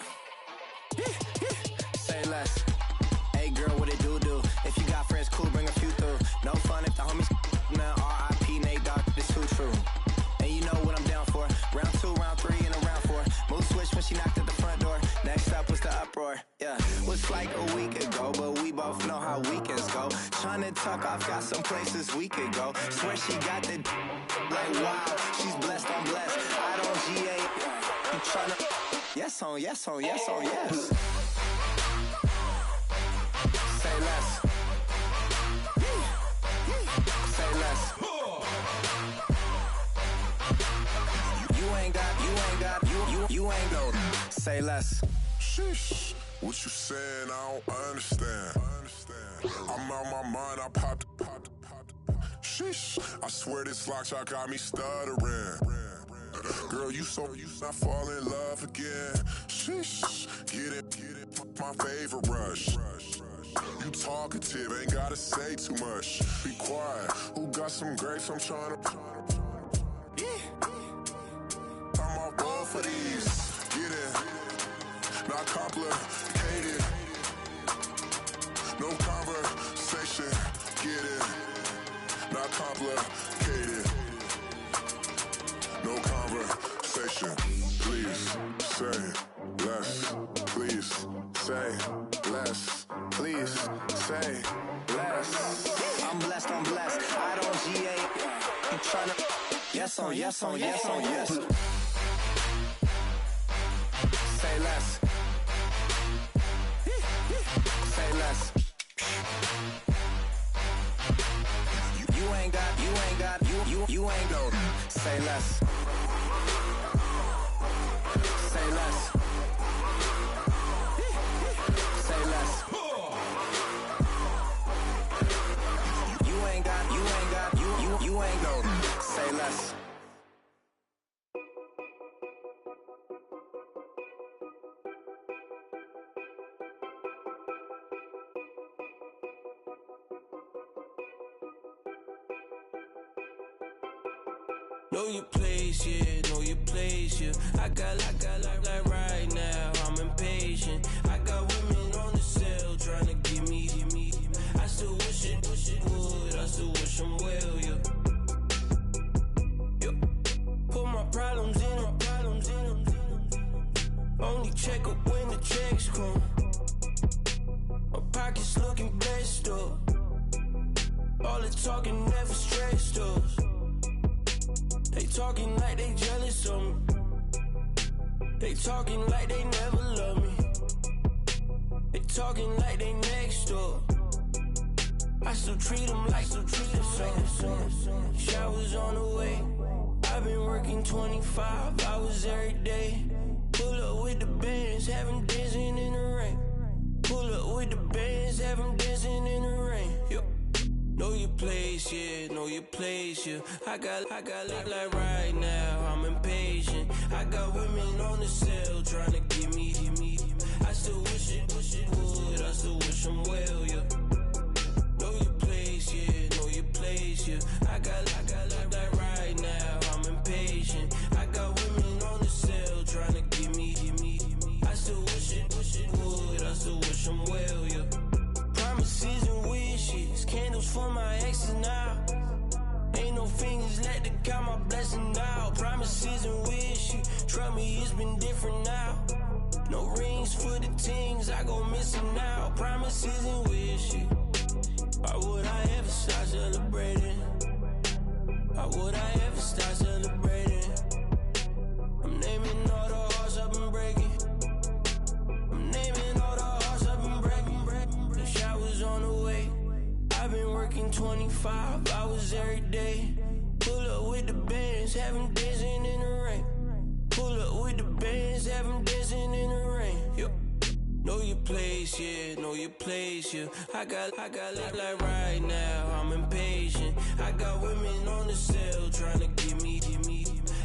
Say less. Hey girl, what it do? If you got friends, cool, bring a few through. No fun if the homies now R.I.P. Nate Dogg, this too true. And you know what I'm down for. Round 2, round 3, and a round 4. Mood switch when she knocked at the front door. Next up was the uproar. Yeah, was like a week ago, but we both know how weekends go. Tryna tuck off, got some places we could go. Swear she got the like wow, she's blessed, I'm blessed. I don't GA. You tryna yes on yes on yes on yes. Say less. Say less. You ain't got, you ain't go. Say less. Sheesh, what you saying? I don't understand. I'm out my mind, I popped. Sheesh, I swear this lockshot got me stuttering. Girl, you not fall in love again. Sheesh, get it, my favorite rush. You talkative, ain't gotta say too much. Be quiet, who got some grapes? I'm tryna. I'm all ball for these. Get it, not complicated. No conversation. Get it, not complicated. No conversation. Please say less. Please say less. Please say less. I'm blessed, I don't GA. You tryna yes on yes on yes on yes. Say less. Say less. You ain't got, you ain't go. Say less. Say less. Say less. You ain't got, you ain't go. Say less. Know your place, yeah, know your place, yeah. I got like right now, I'm impatient. I got women on the cell trying to give me. I still wish it would, I still wish them well, yeah. Put my problems in. Only check up when the checks come. My pockets looking blessed up. All the talking never stressed us. They talking like they jealous of me. They talking like they never love me. They talking like they next door. I still treat them like so. Showers on the way. I've been working 25 hours every day. Pull up with the bands, have them dancing in the rain. Pull up with the bands, have them dancing in the rain. Yo. Know your place, yeah, know your place, yeah. I got like right now, I'm impatient. I got women on the cell trying to give me. I still wish it would, I still wish them well, yeah. Know your place, yeah, know your place, yeah. I got like right now, I'm impatient. I got women on the cell trying to give me. I still wish it would, I still wish them well, yeah. Promises and wishes, candles for my exes now. Ain't no fingers let to count my blessing now. Promises and wishes, trust me, it's been different now. No rings for the things I go missing now. Promises and wishes. Why would I ever start celebrating? Why would I ever start celebrating? I'm naming all the hearts I've been breaking. I'm naming all the hearts I've been breaking. The showers on the way. I've been working 25 hours every day. Pull up with the bands, have them dancing in the rain. Pull up with the bands, have them dancing in the rain. Yo. Know your place, yeah, know your place, yeah. I got like right now, I'm impatient. I got women on the cell trying to give me.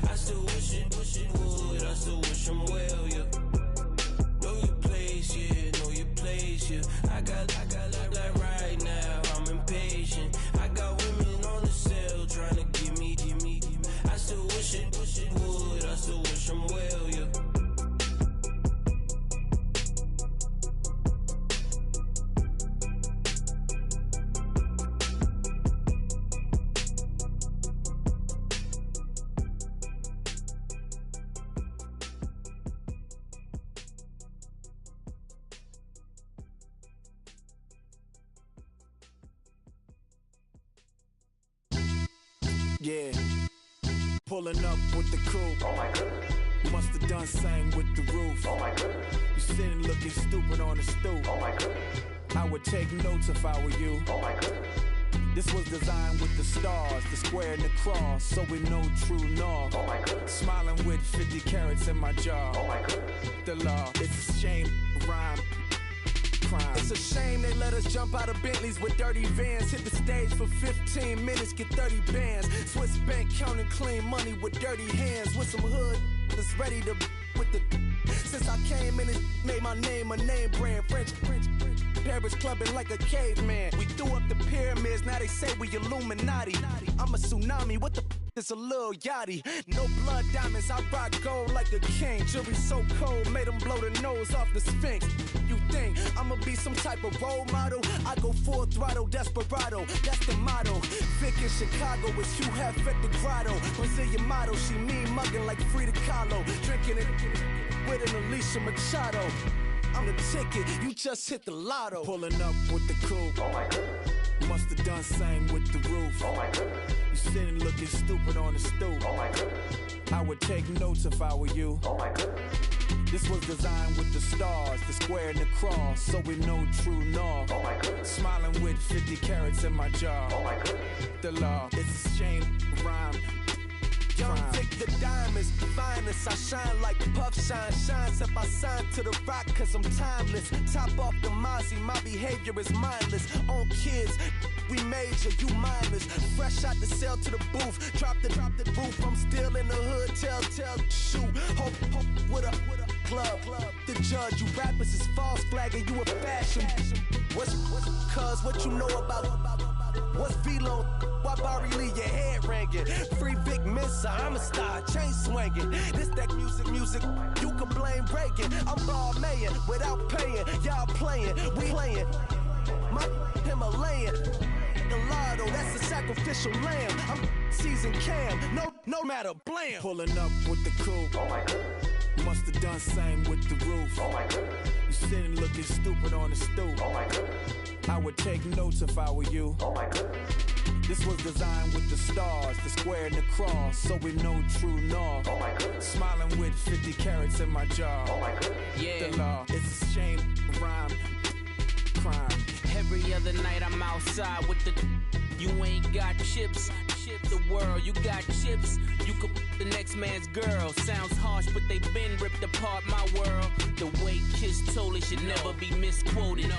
I still wish it would, I still wish them Yeah. Pulling up with the coupe. Oh my goodness. Must have done same with the roof. Oh my goodness. You sitting looking stupid on the stoop. Oh my goodness. I would take notes if I were you. Oh my goodness. This was designed with the stars, the square and the cross, so we know true north. Oh my goodness. Smiling with 50 carats in my jaw. Oh my goodness. The law, it's a shame, rhyme. Crime. It's a shame they let us jump out of Bentleys with dirty vans. Hit the stage for 15 minutes, get 30 bands. Swiss bank counting clean money with dirty hands. With some hood that's ready to with the. Since I came in, it made my name a name brand. French. Paris clubbing like a caveman. We threw up the pyramids, now they say we Illuminati. I'm a tsunami, what the is a little yachty. No blood diamonds, I rock gold like a king. Jewelry so cold, made them blow the nose off the Sphinx. You think I'ma be some type of role model? I go full throttle, desperado, that's the motto. Vic in Chicago is Hugh Hef at the grotto. Brazilian model, she mean mugging like Frida Kahlo. Drinking it with an Alicia Machado. I'm the ticket, you just hit the lotto. Pulling up with the coupe. Oh my goodness. Must have done same with the roof. Oh my goodness. You sitting looking stupid on the stoop. Oh my goodness. I would take notes if I were you. Oh my goodness. This was designed with the stars, the square and the cross, so we know true north. Oh my goodness. Smiling with 50 carats in my jaw. Oh my goodness. The law, it's a shame, rhyme. Young Vic the diamonds, finest. I shine like puff shine. Shines if I sign to the rock, cause I'm timeless. Top off the Mozzie, my behavior is mindless. On kids, we major, you mindless. Fresh out the cell to the booth. Drop the roof, I'm still in the hood. Tell, shoot. Hope with a club. The judge, you rappers is false flagging, you a fashion. What's cuz, what you know about? What's Velo? Why Barry Lee, your head ringing? Free Vic Mensa, I'm a star, chain swinging. This that music, you can blame Reagan. I'm ball mayor without paying. Y'all playing, we playing. My Himalayan. The lotto, that's a sacrificial lamb. I'm seasoned cam, no matter, blam. Pulling up with the coupe. Oh my goodness. Must have done same with the roof. Oh my goodness. You sitting looking stupid on the stoop. Oh my goodness. I would take notes if I were you. Oh my goodness. This was designed with the stars, the square and the cross, so we know true north. Oh my goodness. Smiling with 50 carats in my jaw. Oh my goodness. Yeah. The law, it's a shame, rhyme, crime. Every other night I'm outside with the. You ain't got chips. The world, you got chips. You could the next man's girl. Sounds harsh, but they been ripped apart my world. The way Kiss told it should never be misquoted.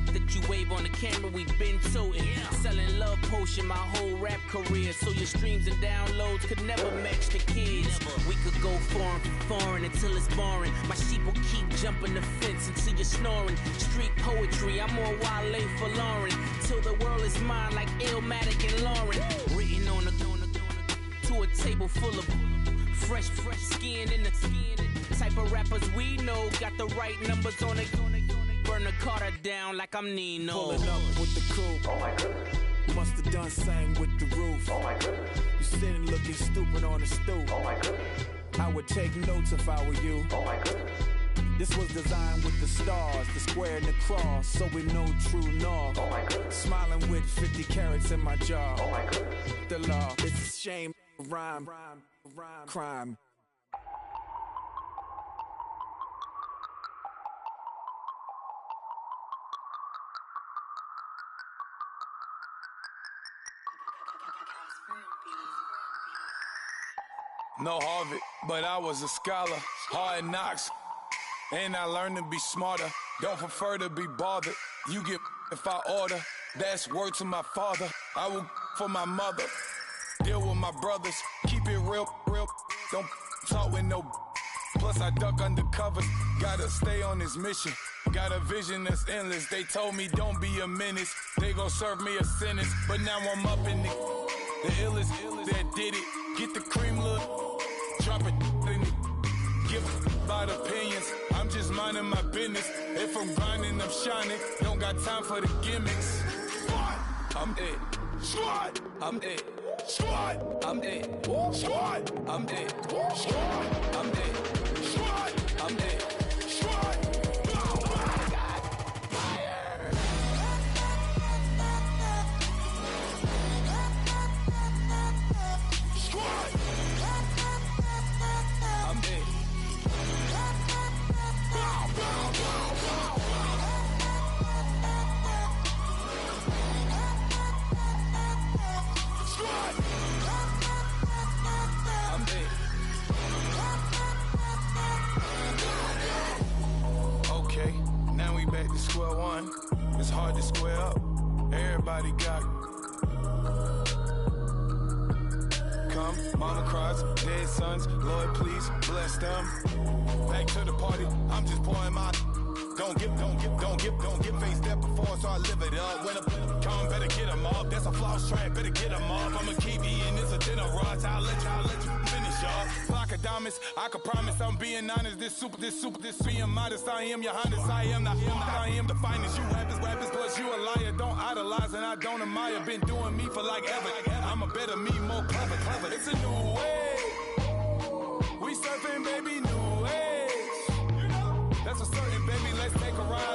The that you wave on the camera, we been toting. Selling love potion my whole rap career. So your streams and downloads could never match the kids. We could go foreign until it's boring. My sheep will keep jumping the fence until you're snoring. Street poetry, I'm more Wale for Lauren. Till the world is mine like Illmatic and Lauren. Written on a to a table full of fresh skin in the type of rappers we know. Got the right numbers on it. Burn the Carter down like I'm Nino. Pulling up with the coupe. Oh my goodness. Must have done same with the roof. Oh my goodness. You sitting looking stupid on the stoop. Oh my goodness. I would take notes if I were you. Oh my goodness. This was designed with the stars, the square and the cross, so we know true north. Oh my goodness. Smiling with 50 carats in my jaw. Oh my goodness. The law, it's a shame, rhyme, crime. No Harvard, but I was a scholar. Hard knocks, and I learned to be smarter. Don't prefer to be bothered. You get if I order. That's word to my father. I will for my mother. Deal with my brothers. Keep it real. Don't talk with no. Plus I duck undercover. Gotta stay on this mission. Got a vision that's endless. They told me don't be a menace. They gon' serve me a sentence. But now I'm up in the illest that did it. Get the cream look. Drop it in it. Give about opinions. I'm just minding my business. If I'm grinding, I'm shining. Don't got time for the gimmicks. Squad, I'm it. Squad, I'm it. Squad, I'm it. Squad, I'm it. Squad, I'm it. Squad, I'm it. Squad. It's hard to square up. Everybody got come, mama cries, dead sons. Lord, please bless them. Back to the party. I'm just pouring my. Don't get faced up before, so I live it up. When a come, better get them up. That's a floss track, better get them up. I'ma keep eating this a dinner rush. I'll let you finish up. Flock of diamonds, I can promise I'm being honest. This being modest. I am your highness. I am the finest. You rappers, plus you a liar. Don't idolize and I don't admire. Been doing me for like ever. I'm a better me, more clever. It's a new way. We surfing, baby, new age. That's a certain, baby. Let's take a ride.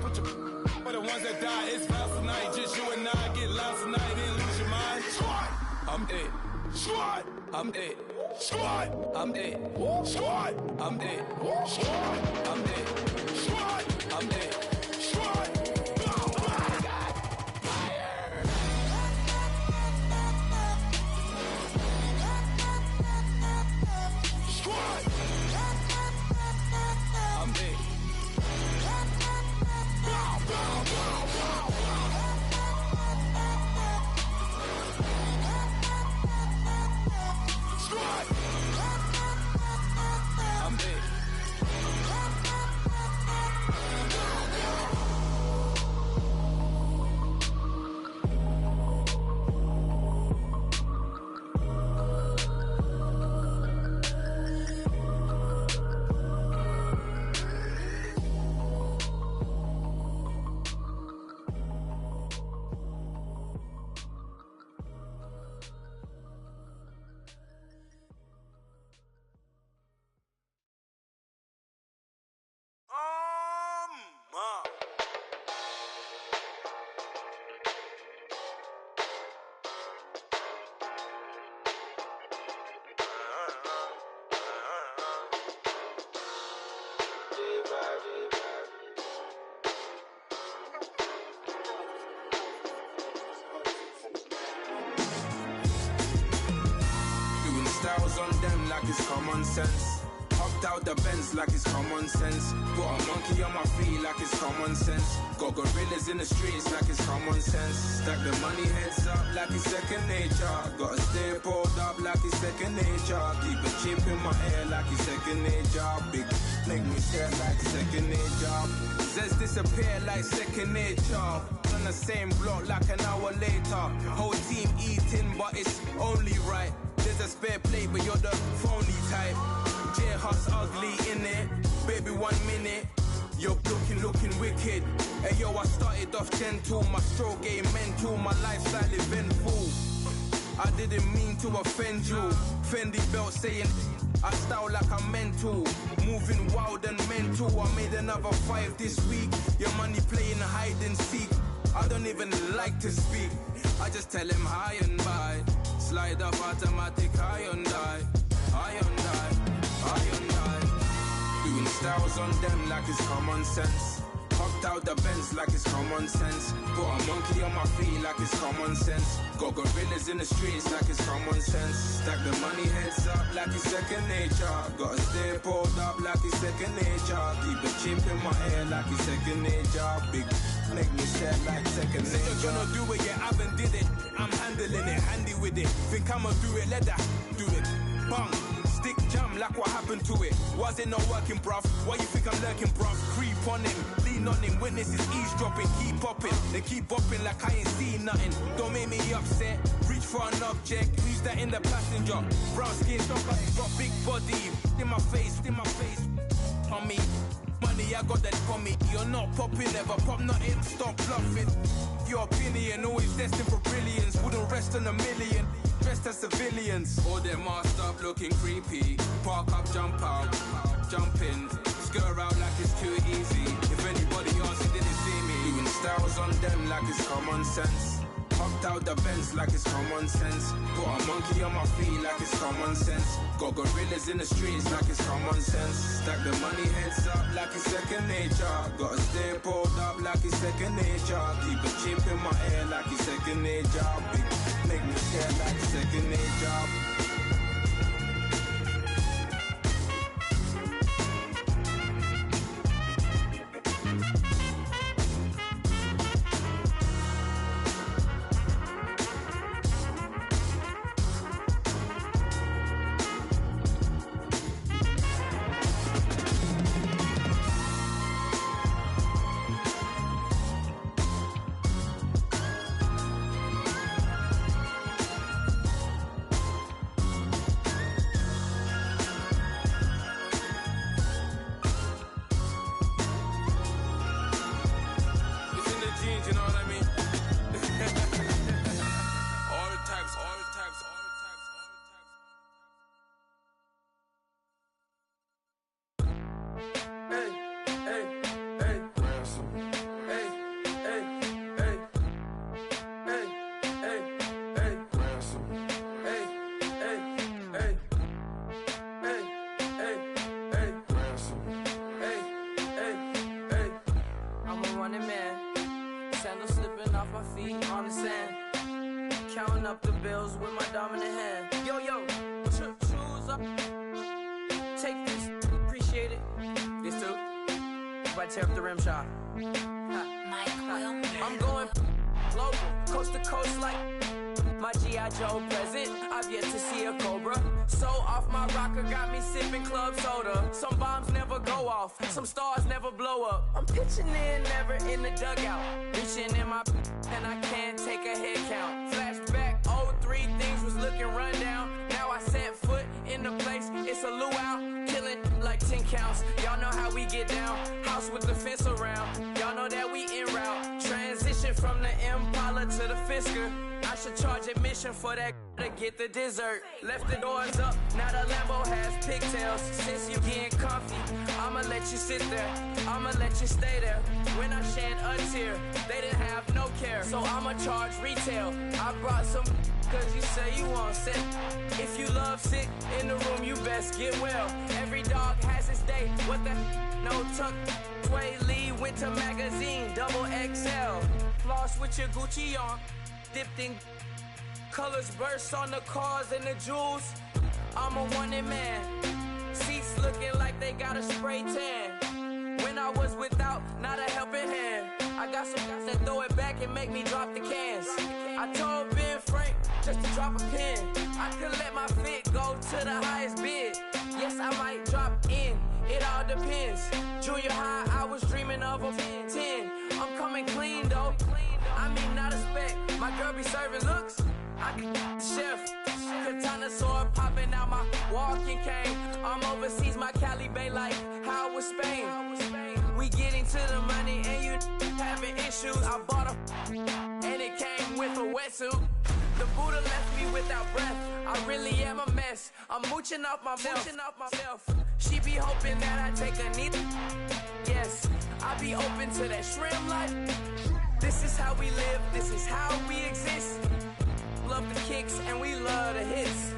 Put your for the ones that die. It's vows tonight. Just you and I get loud tonight and lose your mind. Squad, I'm it. Squad, I'm it. Squad, I'm it. Squad, I'm it. Squad, I'm it. Squad, I'm it. Squad. Styles on them like it's common sense. Hopped out the Benz like it's common sense. Put a monkey on my feet like it's common sense. Got gorillas in the streets like it's common sense. Stack the money heads up like it's second nature. Gotta stay pulled up like it's second nature. Keep a chip in my ear like it's second nature. Big make me share like second nature. Says disappear like second nature. On the same block like an hour later. Whole team eating but it's only right. There's a spare plate, but you're the phony type. J-Hut's ugly, innit? Baby, 1 minute. You're looking wicked. Hey, yo, I started off gentle. My stroke game mental. My lifestyle eventful. I didn't mean to offend you. Fendi belt saying I style like I'm mental. Moving wild and mental. I made another 5 this week. Your money playing hide and seek. I don't even like to speak. I just tell him hi and bye. Slide up automatic, Hyundai. Doing styles on them like it's common sense. Hopped out the Benz like it's common sense. Put a monkey on my feet like it's common sense. Got gorillas in the streets like it's common sense. Stack the money heads up like it's second nature. Gotta stay pulled up like it's second nature. Keep the chip in my ear like it's second nature. Big make me share like second nature. You're gonna do it, yeah, I haven't did it. I'm handling it, handy with it. Think I'ma do it, let that do it. Bang, stick jam like what happened to it. Was it not working, bruv? Why you think I'm lurking, bruv? Creep on him, lean on him, witnesses eavesdropping. Keep popping, they keep bopping like I ain't seen nothing. Don't make me upset, reach for an object. Who's that in the passenger? Brown skin, got big body. In my face, on me. Money, I got that for me. You're not popping, never pop nothing. Stop bluffing. Your opinion, always destined for brilliance. Wouldn't rest on a million. Dressed as civilians. All them masked up looking creepy. Park up, jump out, jump in. Skirt out like it's too easy. If anybody else didn't see me. Doing styles on them like it's common sense. Hopped out the Benz like it's common sense. Put a monkey on my feet like it's common sense. Got gorillas in the streets like it's common sense. Stack the money heads up like it's second nature. Gotta stay pulled up like it's second nature. Keep a chip in my ear like it's second nature. Big make me share like second nature. might tear up the rim shot. I'm going local, coast to coast like my G.I. Joe present. I've yet to see a Cobra. So off my rocker, got me sipping club soda. Some bombs never go off, some stars never blow up. I'm pitching in, never in the dugout. Reaching in my and I can't take a head count. Flashback, 03, things was looking rundown. Now I set foot in the place, it's a luau. Killing like 10 counts. Y'all know how we get down. House with the fence around. Y'all know that we en route. Transition from the Impala to the Fisker. I should charge admission for that to get the dessert. Left the doors up, now the Lambo has pigtails. Since you getting comfy, I'ma let you sit there. I'ma let you stay there. When I shed a tear, they didn't have no care. So I'ma charge retail. I brought some cause you say you want sick. If you love sick in the room, you best get well. Every dog has its day. What the no tuck. Sway Lee Winter Magazine, double XL. Floss with your Gucci on. Dipped in colors burst on the cars and the jewels. I'm a wanted man. Seats looking like they got a spray tan. When I was without, not a helping hand. I got some guys that throw it back and make me drop the cans. I told Ben Frank just to drop a pin. I could let my fit go to the highest bid. Yes, I might drop in. It all depends. Junior high, I was dreaming of a 10. I'm coming clean though. I mean, not a spec. My girl be serving looks. I can the chef. Katana sword popping out my walking cane. I'm overseas, my Cali Bay like how was Spain. We getting to the money and you having issues. I bought a and it came with a wetsuit. The Buddha left me without breath. I really am a mess. I'm mooching off myself. She be hoping that I take a knee. Yes, I be open to that shrimp life. This is how we live, this is how we exist. Love the kicks and we love the hits.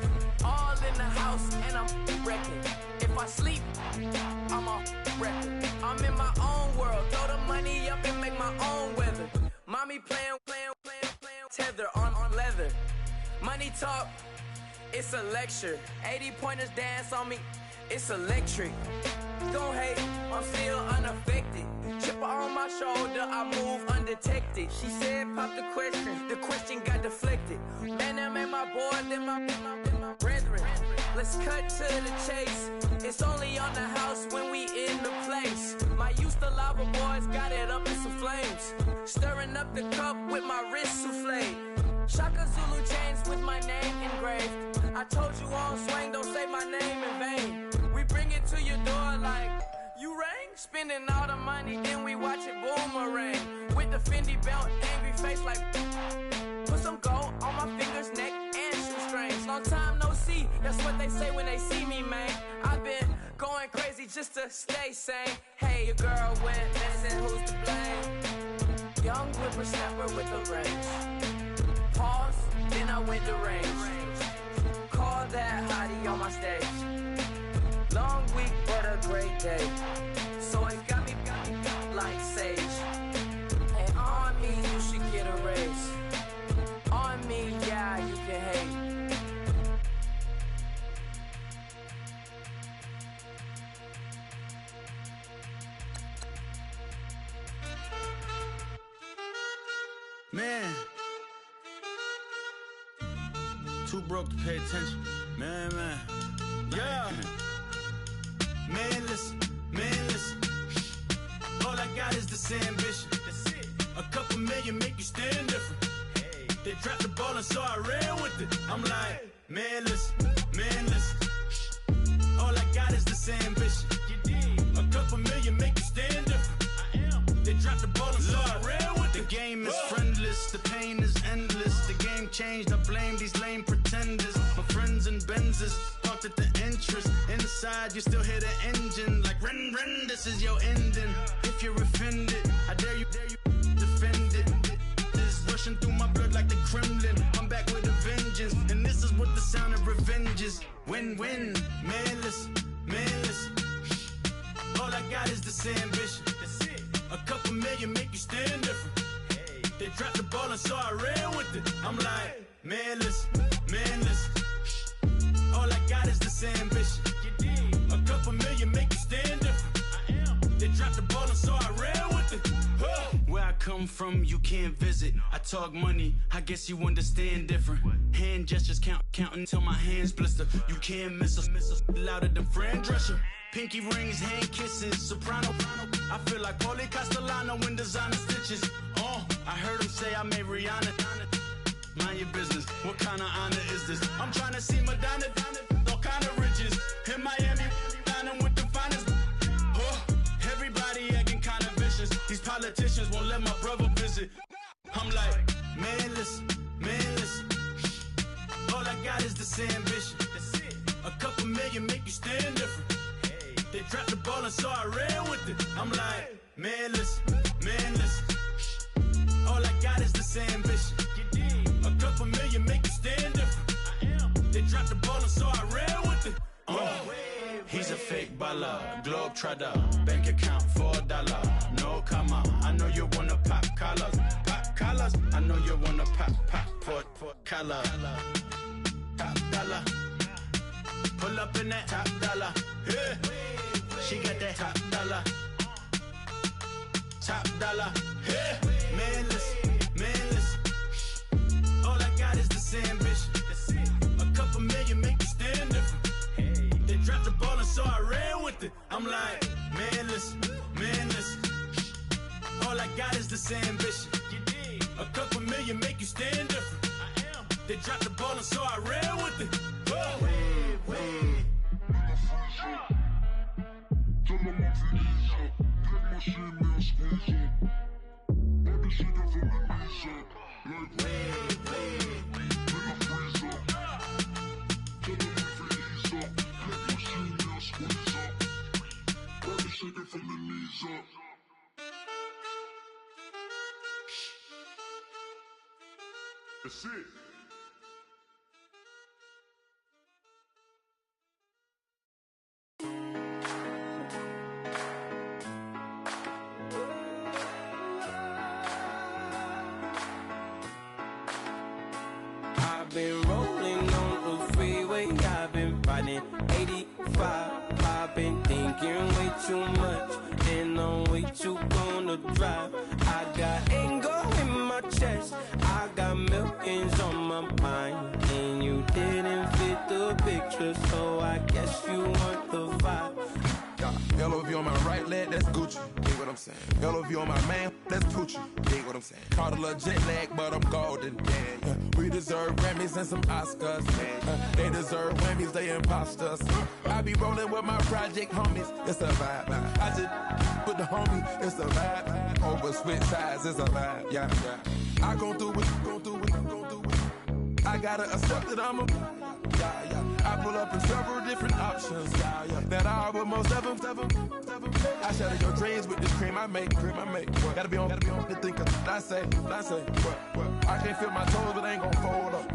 All in the house and I'm wrecking. If I sleep, I'm off record. I'm in my own world, throw the money up and make my own weather. Mommy playing, tether on leather. Money talk, it's a lecture. 80 pointers dance on me, it's electric. Don't hate, I'm still unaffected. Chipper on my shoulder, I move undetected. She said pop the question got deflected. Man, that made my boy, then my brethren. Let's cut to the chase. It's only on the house when we in the place. My used to lava boys got it up in some flames. Stirring up the cup with my wrist souffle. Shaka Zulu chains with my name engraved. I told you on swing, don't say my name in vain. We bring it to your door like you rang, spending all the money, then we watch it boomerang. With the Fendi belt, angry face like put some gold on my fingers, neck, and shoestrings. Long time no see, that's what they say when they see me, man. I've been going crazy just to stay sane. Hey, your girl went missing, who's to blame? Young whippersnapper with the range. Pause, then I went to range. Call that hottie on my stage. Long week, but a great day. So it got me like sage. And on me, you should get a raise. On me, yeah, you can hate. Man, too broke to pay attention. Man. Yeah. Man, listen. All I got is this ambition. A couple million make you stand different. They dropped the ball and so I ran with it. I'm like, man, listen. All I got is this ambition. A couple million make you stand different. They dropped the ball and so I ran with it. The game is friendless, the pain is endless. The game changed, I blame these lame pretenders. My friends and Benzes parked at the entrance. Inside, you still hear the engine. Like, ren, this is your ending. If you're offended, I dare you defend it. This is rushing through my blood like the Kremlin. I'm back with a vengeance, and this is what the sound of revenge is. Win-win, man, listen. All I got is this ambition. A couple million make you stand different. They dropped the ball and so I ran with it. I'm like, man, listen. All I got is this ambition. A couple million make you stand different. They dropped the ball and so I come from, you can't visit. I talk money, I guess you understand different. Hand gestures counting till my hands blister. You can't miss us, louder than Fran Drescher. Pinky rings, hand kisses, soprano. I feel like Paulie Castellano in designer stitches. Oh, I heard him say I made Rihanna. Mind your business, what kind of honor is this? I'm trying to see Madonna, all kind of riches. In Miami, dining with the finest. Oh, everybody acting kind of vicious. These politicians won't let my brother visit. I'm like, man, listen. All I got is this ambition. A couple million make you stand different. They dropped the ball and so I ran with it. I'm like, man, listen. All I got is this ambition. A couple million make you stand different. They dropped the ball and so I ran with it. He's a fake baller, globe trotter, bank account $4. No comma, I know you wanna pop collars. I know you wanna pop collar. Top dollar, pull up in that top dollar. Yeah, she got that top dollar. Yeah, man, listen. All I got is this ambition. A couple million make you stand different. They dropped the ball and so I ran with it. I'm like, man, listen. All I got is this ambition. A couple million make you stand different. They dropped the ball and so I ran with it. That's it. I've been rolling on the freeway, I've been riding 85. I've been thinking way too much, and I'm way too gonna drive. I got anger in my chest, I got millions on my mind, and you didn't fit the picture, so I guess you want the vibe. LOV on my right leg, that's Gucci. Dig what I'm saying? LOV on my man, that's Poochie. Dig what I'm saying? Caught a little jet lag, but I'm golden. Yeah. We deserve Grammys and some Oscars. They deserve Whammies, they imposters. I be rolling with my project homies, it's a vibe. I just with the homie, it's a vibe. Over switch sides, it's a vibe. Yeah. I gon' do it. I gotta accept that I'm a. I pull up in several different options. That I would most ever. I shatter your dreams with this cream I make. Gotta be on the thinker. I say. What? I can't feel my toes, but ain't gon' fold up.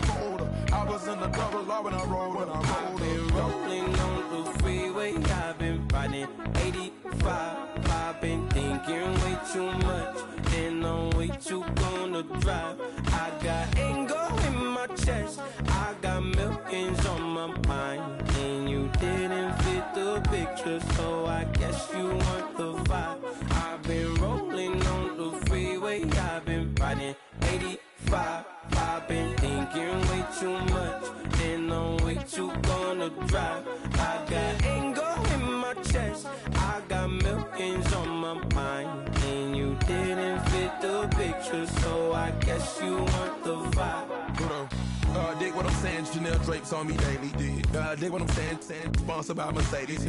I was in the double law when I rolled. I've been rolling on the freeway, I've been riding 85. I've been thinking way too much, and I'm way too gonna drive. I got anger in my chest, I got millions on my mind, and you didn't fit the picture, so I guess you want the vibe. I've been rolling on the freeway, I've been riding 85. I've been thinking way too much, and I'm way too gonna drive. I got anger in my chest, I got millions on my mind, and you didn't fit the picture, so I guess you want the vibe. Dig what I'm saying, Chanel drapes on me daily. Dig what I'm saying, sponsored by Mercedes.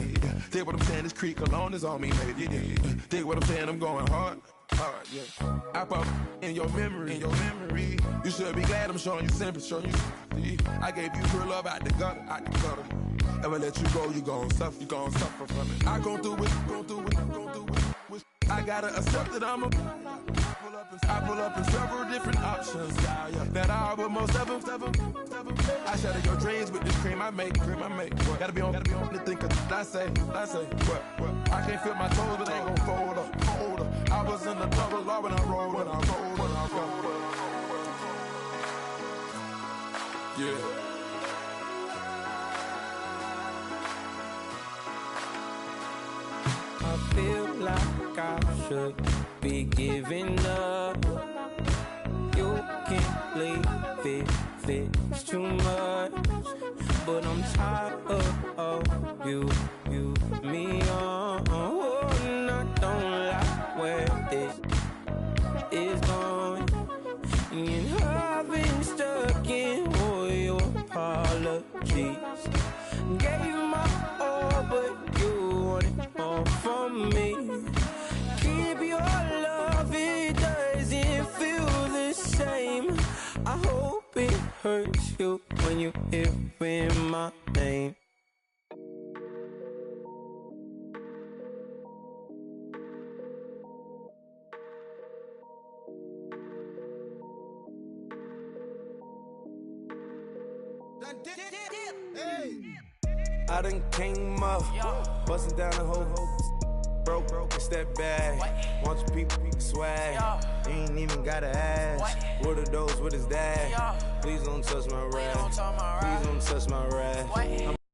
Dig what I'm saying, this Creek Cologne is on me, baby. Dig what I'm saying, I'm going hard, yeah. I pop in your memory. You should be glad I'm showing you sympathy. I gave you real love out the gutter. Ever let you go, you gon' suffer from it. I gon' do it. I gotta accept that I'm a. I pull up in several different options. That I would most ever. I shatter your dreams with this cream I make. Gotta be on the thinker. I say. What? I can't feel my toes, but ain't gon' fold up. I was in the double law when I rolled. Yeah. I feel like I should be giving up. You can't leave it, it's too much. But I'm tired of you, me on. Oh, and I don't like where this is going. And I've been stuck in all your apologies. Gave my all, but you want it all from me. Keep your love, it doesn't feel the same. I hope it hurts you when you hear my name. I done came up, bustin' down the whole broke, it's that bag. Want your people swag, you ain't even gotta ask. What are those, what is that? Please don't touch my rag, please don't touch my rag.